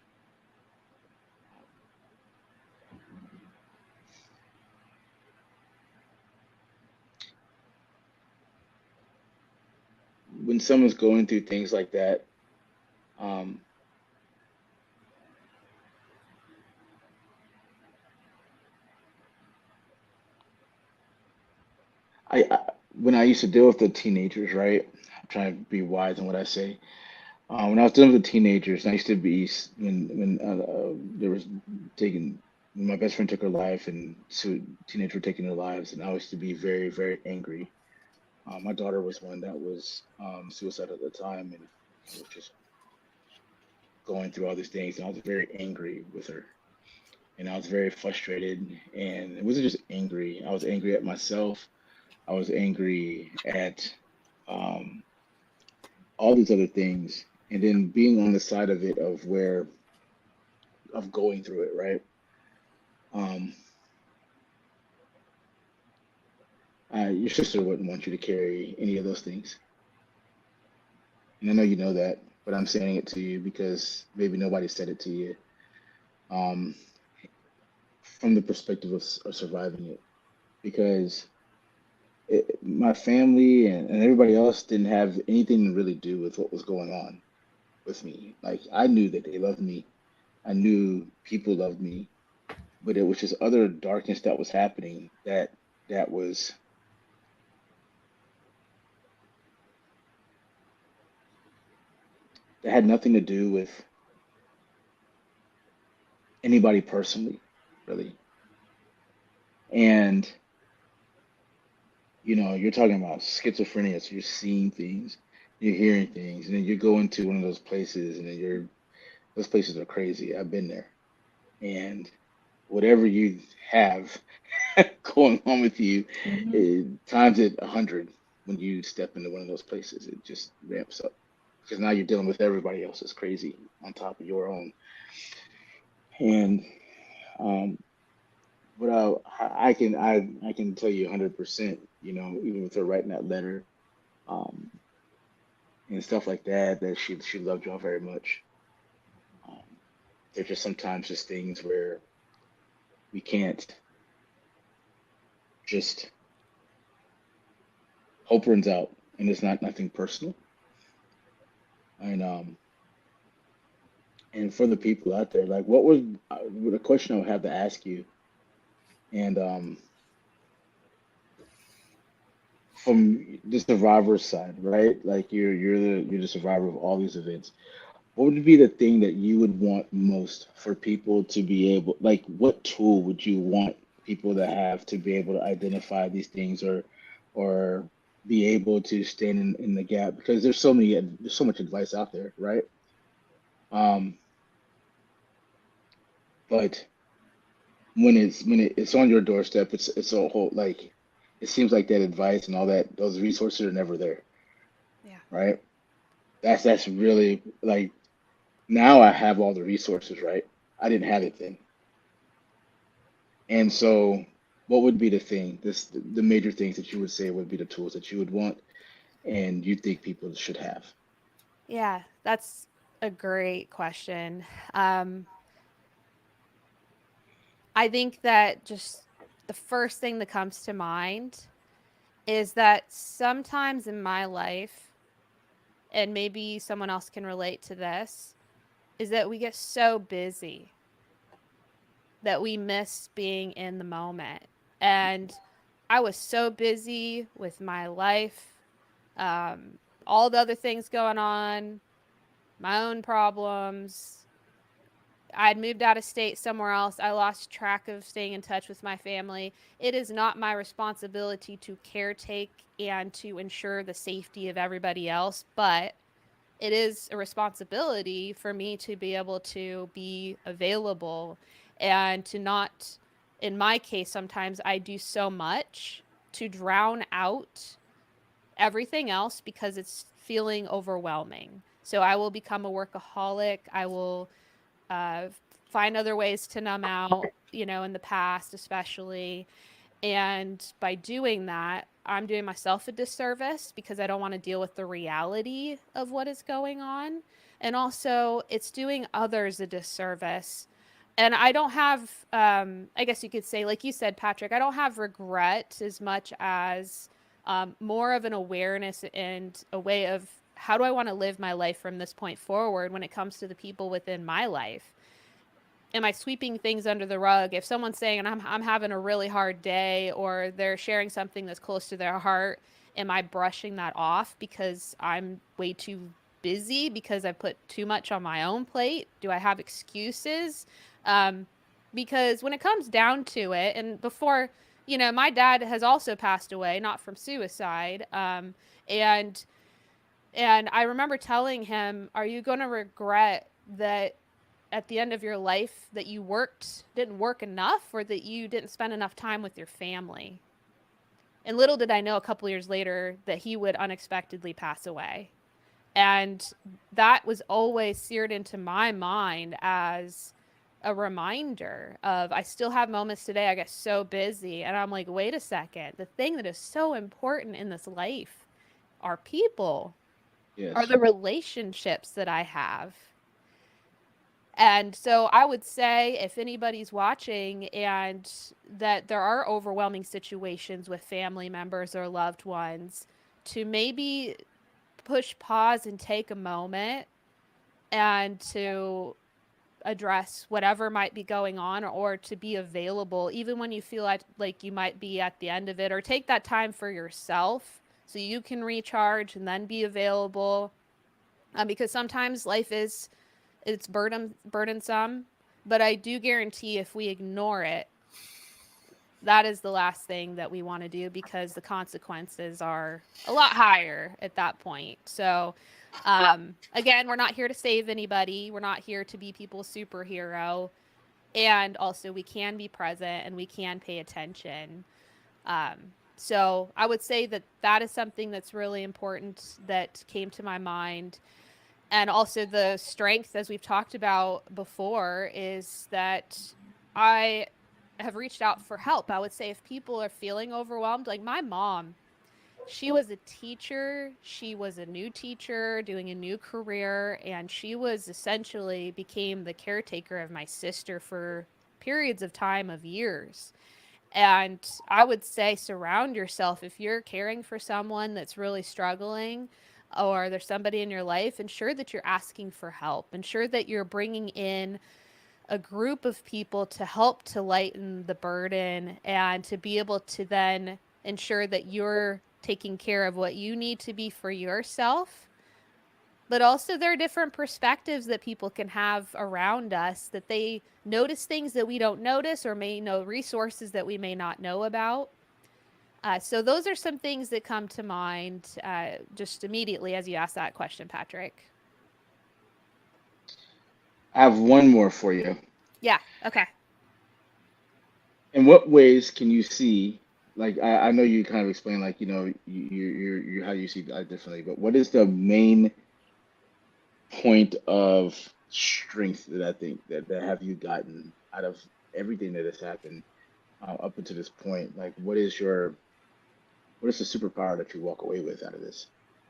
when someone's going through things like that, um, I when I used to deal with the teenagers, right? I'm trying to be wise in what I say. When I was dealing with the teenagers, I used to be when there was taking when my best friend took her life and teenagers were taking their lives, and I used to be very very angry. My daughter was one that was suicidal at the time and was just going through all these things, and I was very angry with her, and I was very frustrated, and it wasn't just angry. I was angry at myself. I was angry at um, all these other things, and then being on the side of it of going through it, right? Um, your sister wouldn't want you to carry any of those things, and I know you know that, but I'm saying it to you because maybe nobody said it to you. Um, from the perspective of surviving it, because my family and everybody else didn't have anything to really do with what was going on with me. Like I knew that they loved me. I knew people loved me, but it was just other darkness that was happening that was that had nothing to do with anybody personally, really. And you're talking about schizophrenia, so you're seeing things, you're hearing things, and then you go into one of those places, and then those places are crazy. I've been there, and whatever you have going on with you, times it 100 when you step into one of those places. It just ramps up because now you're dealing with everybody else's crazy on top of your own. And um, but I can tell you 100%. You know, even with her writing that letter um, and stuff like that, that she loved y'all very much. Um, there's just sometimes just things where we can't just hope runs out, and it's not nothing personal. And and for the people out there, like, what was the question I would have to ask you? And from the survivor's side, right? Like you're the survivor of all these events. What would be the thing that you would want most for people to be able, like, what tool would you want people to have to be able to identify these things or be able to stand in the gap? Because there's so much advice out there, right? Um, but when it's on your doorstep, it's a whole like it seems like that advice and all that those resources are never there, Yeah. right? That's really like now I have all the resources, right? I didn't have it then. And so, what would be the thing, the major things that you would say would be the tools that you would want and you think people should have? Yeah, that's a great question. Um, I think that just the first thing that comes to mind is that sometimes in my life, and maybe someone else can relate to this, is that we get so busy that we miss being in the moment. And I was so busy with my life, um, all the other things going on, my own problems. I had moved out of state somewhere else. I lost track of staying in touch with my family. It is not my responsibility to caretake and to ensure the safety of everybody else, but it is a responsibility for me to be able to be available and to not, in my case, sometimes I do so much to drown out everything else because it's feeling overwhelming. So I will become a workaholic. I will uh, find other ways to numb out, in the past, especially. And by doing that, I'm doing myself a disservice because I don't want to deal with the reality of what is going on. And also, it's doing others a disservice. And I don't have, I guess you could say, like you said, Patrick, I don't have regret as much as more of an awareness and a way of how do I want to live my life from this point forward when it comes to the people within my life. Am I sweeping things under the rug? If someone's saying I'm having a really hard day or they're sharing something that's close to their heart, am I brushing that off because I'm way too busy because I put too much on my own plate? Do I have excuses? Um, because when it comes down to it, and before, my dad has also passed away, not from suicide. And and I remember telling him, "Are you going to regret that at the end of your life that you didn't work enough or that you didn't spend enough time with your family?" And little did I know a couple years later that he would unexpectedly pass away. And that was always seared into my mind as a reminder of I still have moments today. I get so busy and I'm like, wait a second. The thing that is so important in this life are people, are Yes. the relationships that I have. And so I would say if anybody's watching and that there are overwhelming situations with family members or loved ones, to maybe push pause and take a moment and to address whatever might be going on or to be available even when you feel like you might be at the end of it, or take that time for yourself so you can recharge and then be available, because sometimes life is it's burdensome, but I do guarantee if we ignore it, that is the last thing that we want to do because the consequences are a lot higher at that point. So, again, we're not here to save anybody. We're not here to be people's superhero. and also we can be present and we can pay attention. So I would say that that is something that's really important that came to my mind. And also the strength, as we've talked about before, is that I have reached out for help. I would say if people are feeling overwhelmed, like my mom, she was a teacher. She was a new teacher doing a new career, and she was essentially became the caretaker of my sister for periods of time of years. And I would say surround yourself if you're caring for someone that's really struggling or there's somebody in your life, ensure that you're asking for help. Ensure that you're bringing in a group of people to help to lighten the burden and to be able to then ensure that you're taking care of what you need to be for yourself. But also, there are different perspectives that people can have around us, that they notice things that we don't notice or may know resources that we may not know about. So those are some things that come to mind just immediately as you ask that question, Patrick. I have one more for you. Yeah. Okay. In what ways can you see, like I know you kind of explained, like, you know, you how you see life differently, but what is the main point of strength that I think that have you gotten out of everything that has happened up until this point? Like, what is the superpower that you walk away with out of this?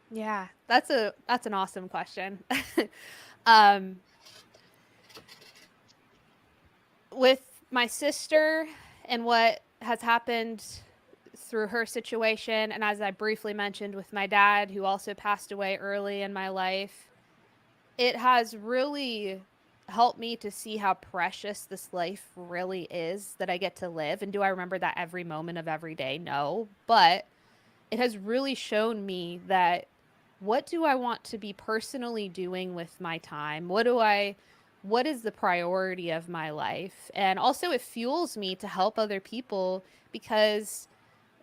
Yeah, that's an awesome question. um, with my sister and what has happened through her situation, and as I briefly mentioned with my dad, who also passed away early in my life, it has really helped me to see how precious this life really is that I get to live. And do I remember that every moment of every day? No. But it has really shown me that what do I want to be personally doing with my time? What is the priority of my life? And also it fuels me to help other people because,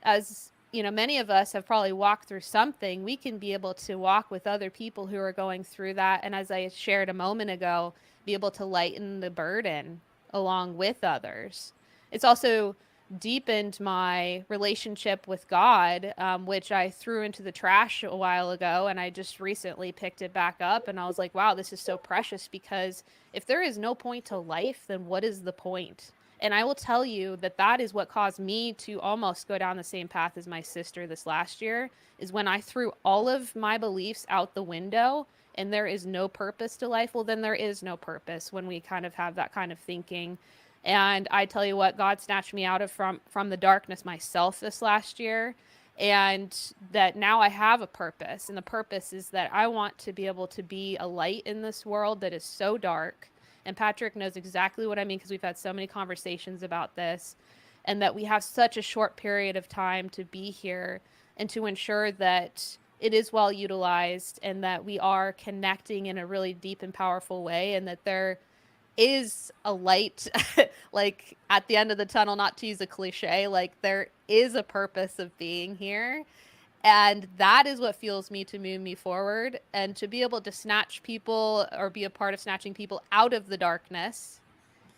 as you know, many of us have probably walked through something. We can be able to walk with other people who are going through that, and as I shared a moment ago, be able to lighten the burden along with others. It's also deepened my relationship with God, which I threw into the trash a while ago, and I just recently picked it back up, and I was like, wow, this is so precious, because if there is no point to life, then what is the point? And I will tell you that that is what caused me to almost go down the same path as my sister this last year, is when I threw all of my beliefs out the window and there is no purpose to life. Well, then there is no purpose when we kind of have that kind of thinking. And I tell you what, God snatched me out of from the darkness myself this last year. And that now I have a purpose. And the purpose is that I want to be able to be a light in this world that is so dark. And Patrick knows exactly what I mean, because we've had so many conversations about this, and that we have such a short period of time to be here and to ensure that it is well utilized and that we are connecting in a really deep and powerful way, and that there is a light like at the end of the tunnel, not to use a cliche, like there is a purpose of being here. And that is what fuels me to move me forward, and to be able to snatch people or be a part of snatching people out of the darkness.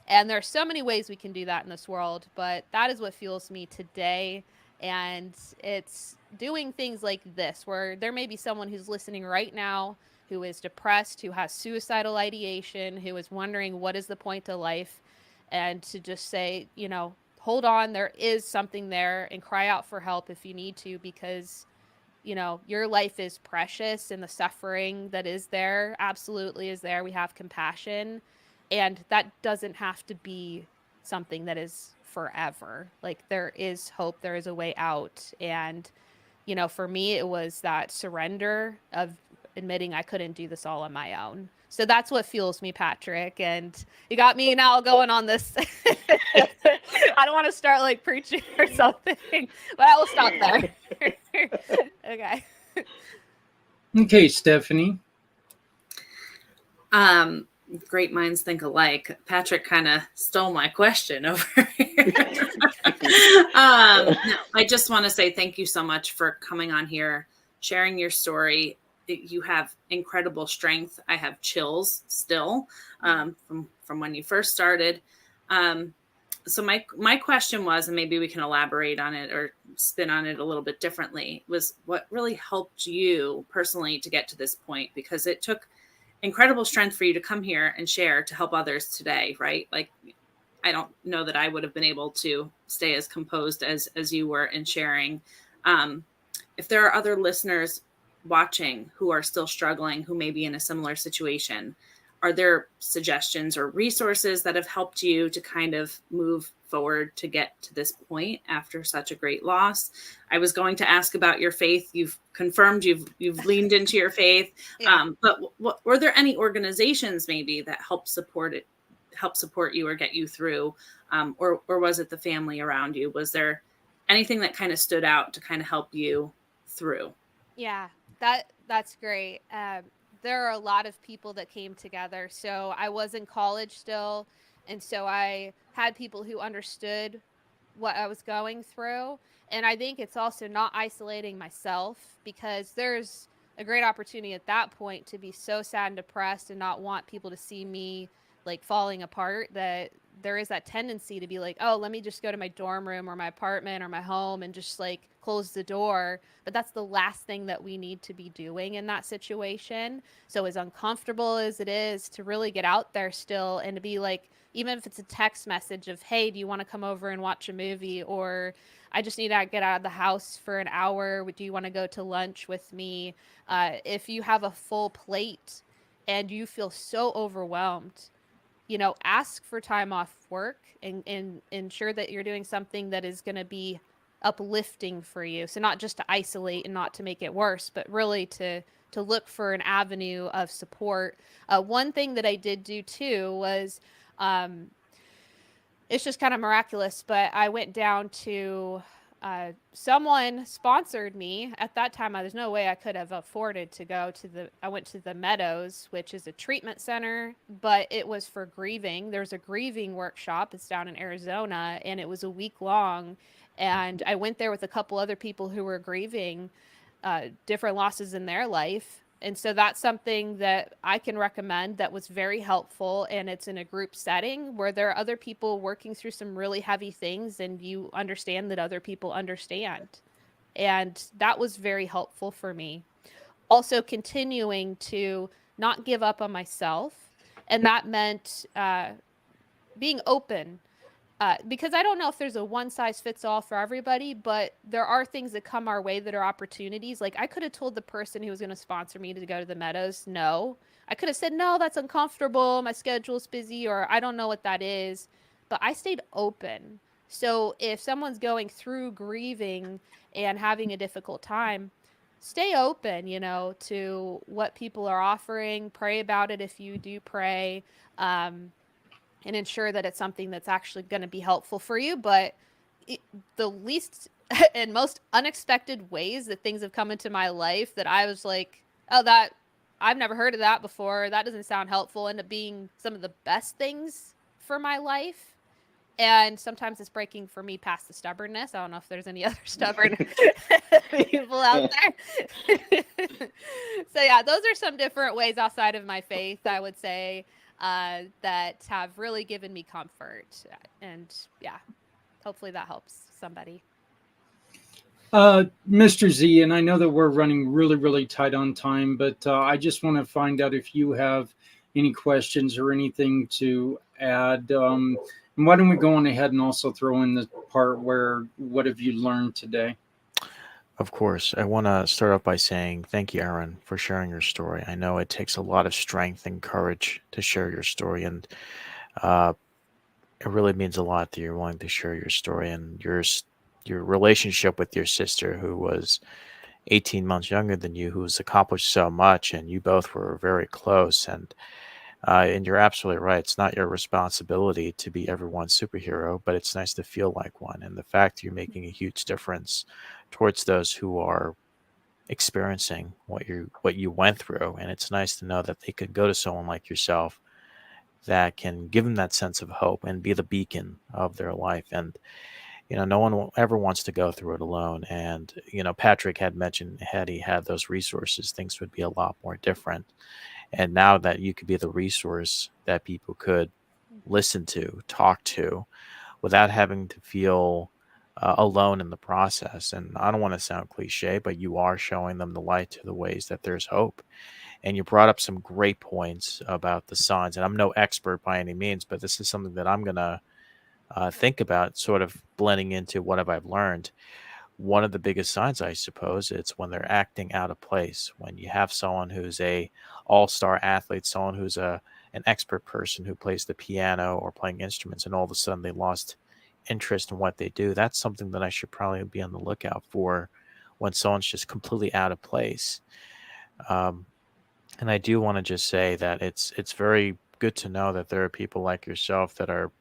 And there are so many ways we can do that in this world, but that is what fuels me today. And it's doing things like this, where there may be someone who's listening right now who is depressed, who has suicidal ideation, who is wondering what is the point of life, and to just say, you know, hold on, there is something there, and cry out for help if you need to, because you know, your life is precious, and the suffering that is there absolutely is there. We have compassion, and that doesn't have to be something that is forever. Like, there is hope, there is a way out. And, you know, for me, it was that surrender of admitting I couldn't do this all on my own. So that's what fuels me, Patrick. And you got me now going on this. I don't want to start like preaching or something, but I will stop there. Okay. Okay, Stephanie. Great minds think alike. Patrick kind of stole my question over here. No, I just want to say thank you so much for coming on here, sharing your story. You have incredible strength. I have chills still from when you first started. So my question was, and maybe we can elaborate on it or spin on it a little bit differently, was what really helped you personally to get to this point? Because it took incredible strength for you to come here and share to help others today, right? Like, I don't know that I would have been able to stay as composed as you were in sharing. If there are other listeners watching who are still struggling, who may be in a similar situation, are there suggestions or resources that have helped you to kind of move forward to get to this point after such a great loss? I was going to ask about your faith. You've confirmed you've leaned into your faith. Yeah. But were there any organizations maybe that help support you or get you through? Or was it the family around you? Was there anything that kind of stood out to kind of help you through? Yeah, that's great. There are a lot of people that came together. So I was in college still, and so I had people who understood what I was going through. And I think it's also not isolating myself, because there's a great opportunity at that point to be so sad and depressed and not want people to see me like falling apart, that there is that tendency to be like, oh, let me just go to my dorm room or my apartment or my home and just like close the door. But that's the last thing that we need to be doing in that situation. So as uncomfortable as it is, to really get out there still and to be like, even if it's a text message of, hey, do you want to come over and watch a movie? Or I just need to get out of the house for an hour. Do you want to go to lunch with me? If you have a full plate and you feel so overwhelmed, ask for time off work and ensure that you're doing something that is going to be uplifting for you. So not just to isolate and not to make it worse, but really to look for an avenue of support. One thing that I did do too was, it's just kind of miraculous, but I went down to, someone sponsored me. At that time, there's no way I could have afforded to go to I went to the Meadows, which is a treatment center, but it was for grieving. There's a grieving workshop. It's down in Arizona, and it was a week long. And I went there with a couple other people who were grieving different losses in their life. And so that's something that I can recommend that was very helpful. And it's in a group setting where there are other people working through some really heavy things, and you understand that other people understand. And that was very helpful for me. Also, continuing to not give up on myself. And that meant being open. Because I don't know if there's a one size fits all for everybody, but there are things that come our way that are opportunities. Like, I could have told the person who was going to sponsor me to go to the Meadows, no. I could have said, no, that's uncomfortable. My schedule's busy, or I don't know what that is. But I stayed open. So if someone's going through grieving and having a difficult time, stay open, to what people are offering. Pray about it if you do pray. And ensure that it's something that's actually going to be helpful for you. But the least and most unexpected ways that things have come into my life that I was like, oh, that I've never heard of that before, that doesn't sound helpful, end up being some of the best things for my life. And sometimes it's breaking for me past the stubbornness. I don't know if there's any other stubborn people out there. So yeah, those are some different ways outside of my faith, I would say, that have really given me comfort. And yeah, hopefully that helps somebody. Mr. Z, and I know that we're running really, really tight on time, but I just want to find out if you have any questions or anything to add. And why don't we go on ahead and also throw in the part where, what have you learned today? Of course. I want to start off by saying thank you, Erin, for sharing your story. I know it takes a lot of strength and courage to share your story, and it really means a lot that you're willing to share your story and your relationship with your sister, who was 18 months younger than you, who's accomplished so much, and you both were very close. And you're absolutely right. It's not your responsibility to be everyone's superhero, but it's nice to feel like one. And the fact you're making a huge difference towards those who are experiencing what you went through. And it's nice to know that they could go to someone like yourself that can give them that sense of hope and be the beacon of their life. And no one ever wants to go through it alone. And Patrick had mentioned, had he had those resources, things would be a lot more different. And now that you could be the resource that people could listen to, talk to, without having to feel alone in the process. And I don't want to sound cliche, but you are showing them the light to the ways that there's hope. And you brought up some great points about the signs. And I'm no expert by any means, but this is something that I'm going to think about, sort of blending into what have I've learned. One of the biggest signs, I suppose, it's when they're acting out of place. When you have someone who's a all-star athlete, someone who's an expert person who plays the piano or playing instruments, and all of a sudden they lost interest in what they do. That's something that I should probably be on the lookout for when someone's just completely out of place. Um, and I do want to just say that it's very good to know that there are people like yourself that are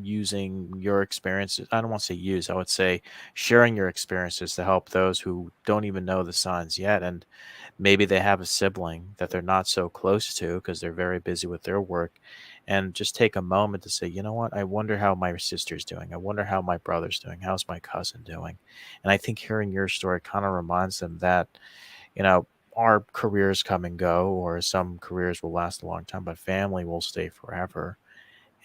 using your experiences. I don't want to say use, I would say sharing your experiences to help those who don't even know the signs yet. And maybe they have a sibling that they're not so close to because they're very busy with their work. And just take a moment to say, you know what? I wonder how my sister's doing. I wonder how my brother's doing. How's my cousin doing? And I think hearing your story kind of reminds them that, you know, our careers come and go, or some careers will last a long time, but family will stay forever.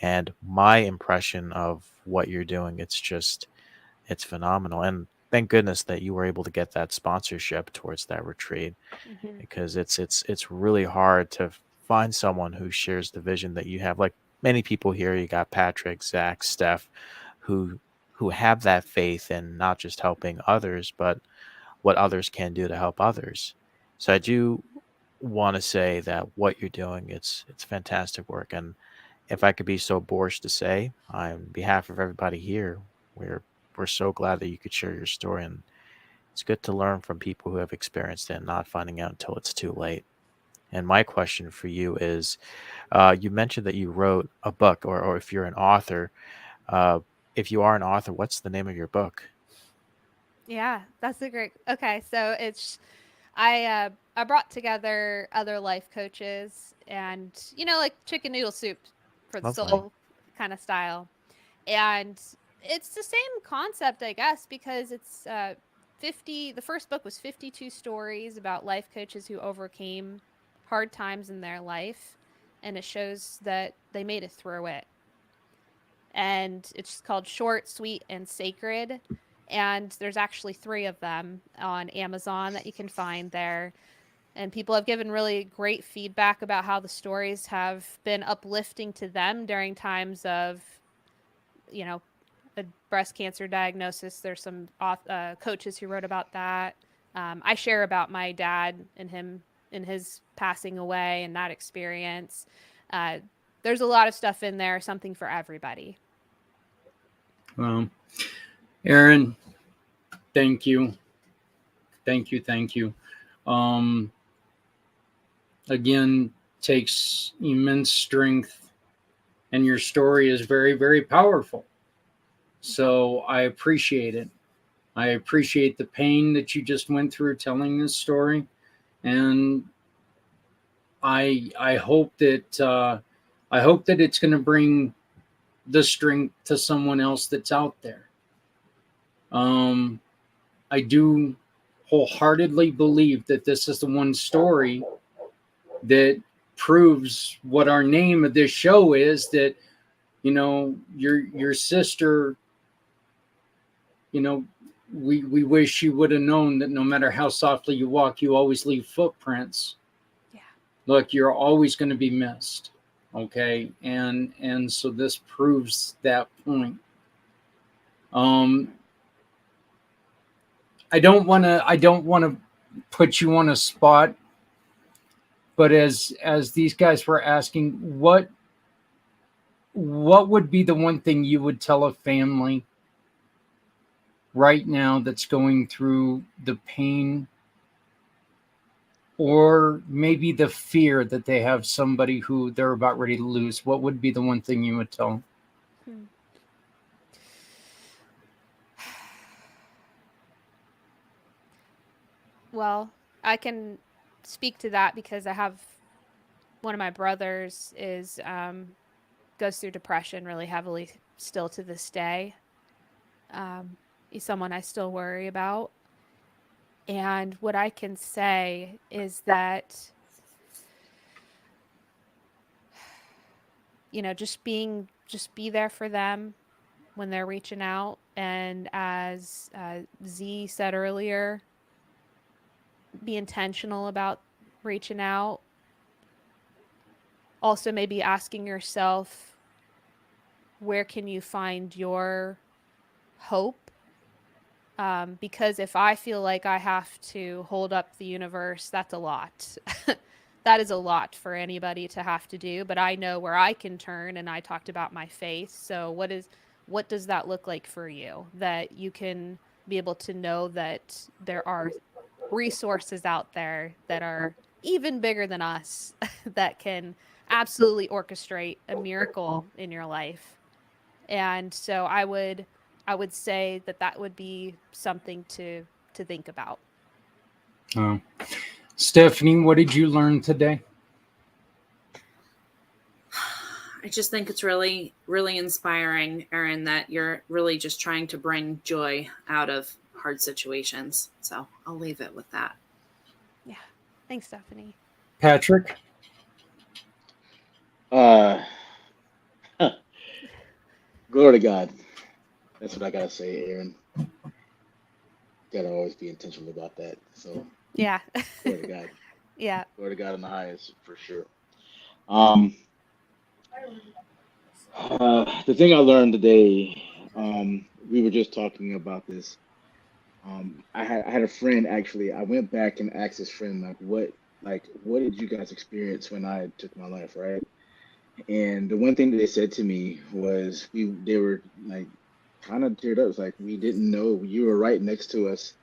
And my impression of what you're doing, it's phenomenal. And thank goodness that you were able to get that sponsorship towards that retreat, Mhm. because it's really hard to find someone who shares the vision that you have. Like many people here, you got Patrick, Zach, Steph, who have that faith in not just helping others, but what others can do to help others. So I do want to say that what you're doing, it's fantastic work. And if I could be so boorish to say, on behalf of everybody here, we're we're so glad that you could share your story. And it's good to learn from people who have experienced it and not finding out until it's too late. And my question for you is, you mentioned that you wrote a book, or if you're an author, uh, if you are an author, what's the name of your book? Yeah, that's a great. Okay, so it's I brought together other life coaches and like chicken noodle soup for the Lovely. soul kind of style. And it's the same concept, I guess, because it's 50 the first book was 52 stories about life coaches who overcame hard times in their life, and it shows that they made it through it. And it's called Short, Sweet, and Sacred. And there's actually 3 of them on Amazon that you can find there. And people have given really great feedback about how the stories have been uplifting to them during times of, you know, a breast cancer diagnosis. There's some coaches who wrote about that. I share about my dad and him and his passing away and that experience. Uh, there's a lot of stuff in there, something for everybody. Well, Erin, thank you. Thank you. Um, again, takes immense strength, and your story is very, very powerful. So I appreciate it. I appreciate the pain that you just went through telling this story, and I hope that it's going to bring the strength to someone else that's out there. Um, I do wholeheartedly believe that this is the one story that proves what our name of this show is, that your sister, we wish you would have known that no matter how softly you walk, you always leave footprints. Yeah. Look, you're always going to be missed. Okay. And so this proves that point. um I don't want to put you on a spot, but as these guys were asking, what would be the one thing you would tell a family right now that's going through the pain or maybe the fear that they have somebody who they're about ready to lose? What would be the one thing you would tell them? Hmm. Well, I can speak to that because I have one of my brothers is goes through depression really heavily still to this day. He's someone I still worry about. And what I can say is that just be there for them when they're reaching out. And as Z said earlier, be intentional about reaching out. Also, maybe asking yourself, where can you find your hope? Because if I feel like I have to hold up the universe, that's a lot. That is a lot for anybody to have to do, but I know where I can turn, and I talked about my faith. So what does that look like for you? That you can be able to know that there are resources out there that are even bigger than us that can absolutely orchestrate a miracle in your life. And so I would say that would be something to think about. Stephanie, what did you learn today? I just think it's really, really inspiring, Erin, that you're really just trying to bring joy out of hard situations. So I'll leave it with that. Yeah. Thanks, Stephanie. Patrick? Glory to God. That's what I gotta say, Aaron. Gotta always be intentional about that. So Yeah. glory to God. Yeah. Glory to God in the highest for sure. Um, the thing I learned today, we were just talking about this. I had a friend actually. I went back and asked this friend what did you guys experience when I took my life, right? And the one thing that they said to me was they were like kind of teared up. It's like we didn't know you were right next to us,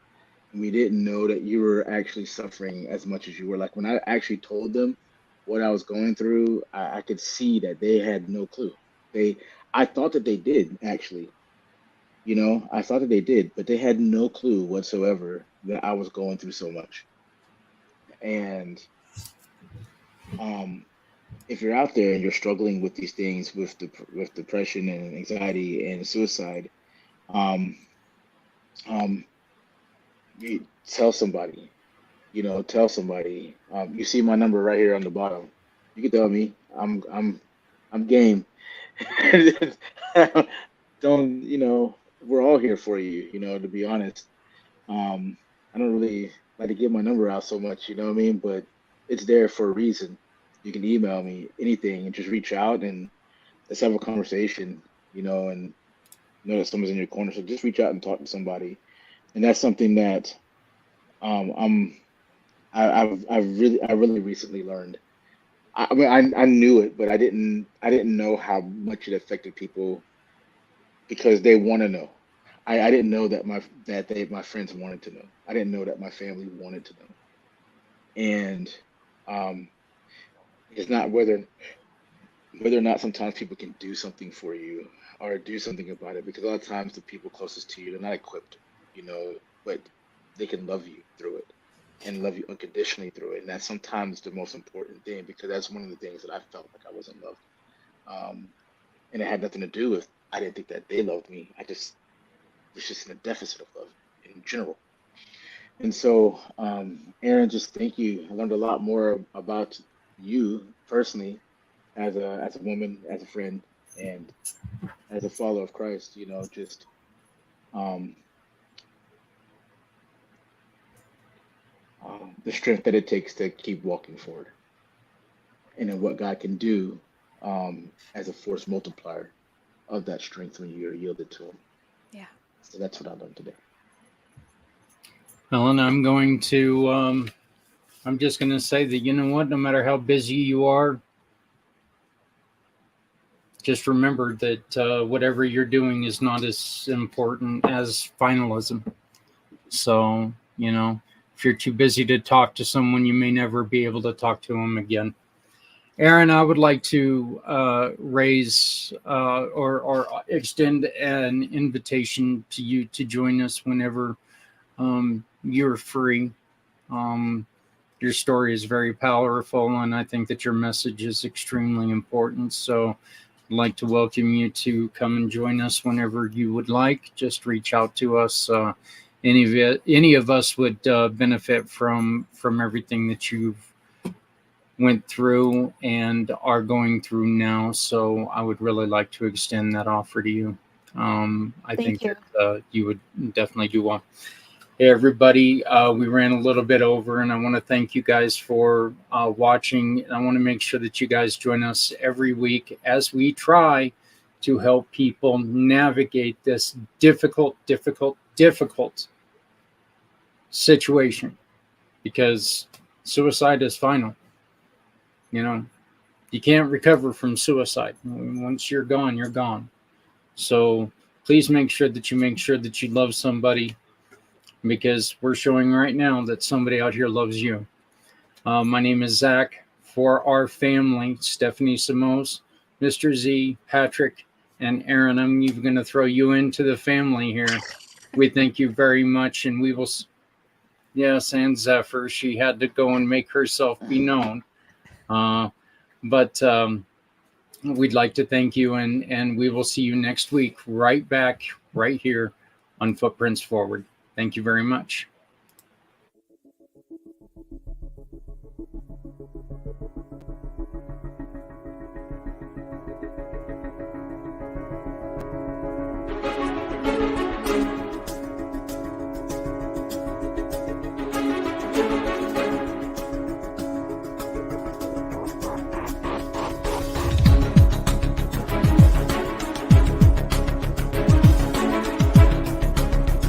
and we didn't know that you were actually suffering as much as you were. Like when I actually told them what I was going through, I could see that they had no clue. I thought that they did actually, I thought that they did, but they had no clue whatsoever that I was going through so much. And um, if you're out there and you're struggling with these things, with depression and anxiety and suicide, um, um, you tell somebody. Tell somebody. You see my number right here on the bottom. You can tell me. I'm game. Don't, we're all here for you, to be honest. I don't really like to give my number out so much, you know what I mean? But it's there for a reason. You can email me anything and just reach out and let's have a conversation, and know that someone's in your corner. So just reach out and talk to somebody. And that's something that um I'm I really recently learned. I mean, I knew it, but I didn't know how much it affected people because they want to know. I didn't know my friends wanted to know. I didn't know that my family wanted to know. And um, it's not whether or not sometimes people can do something for you or do something about it, because a lot of times the people closest to you, they're not equipped, but they can love you through it and love you unconditionally through it. And that's sometimes the most important thing, because that's one of the things that I felt like I wasn't loved. Um, and it had nothing to do with I didn't think that they loved me. I just was just in a deficit of love in general. And so, Aaron, just thank you. I learned a lot more about you personally as a woman, as a friend, and as a follower of Christ. Just um, the strength that it takes to keep walking forward, and then what God can do as a force multiplier of that strength when you're yielded to Him. Yeah. So that's what I learned today. Ellen, I'm just going to say that, you know what, no matter how busy you are, just remember that whatever you're doing is not as important as finalism. So, if you're too busy to talk to someone, you may never be able to talk to them again. Erin, I would like to raise or extend an invitation to you to join us whenever you're free. Your story is very powerful, and I think that your message is extremely important. So I'd like to welcome you to come and join us whenever you would like. Just reach out to us. Any of us would benefit from everything that you've went through and are going through now. So I would really like to extend that offer to you. I Thank think you. that you would definitely do well. Hey, everybody, we ran a little bit over, and I want to thank you guys for watching. I want to make sure that you guys join us every week as we try to help people navigate this difficult situation, because suicide is final. You know, you can't recover from suicide. Once you're gone, you're gone. So please make sure that you love somebody, because we're showing right now that somebody out here loves you. My name is Zach. For our family, Stephanie Samos, Mr. Z, Patrick, and Erin, I'm even going to throw you into the family here. We thank you very much, and we will. Yes, and Zephyr, she had to go and make herself be known. But we'd like to thank you, and we will see you next week, right back, right here on Footprints Forward. Thank you very much.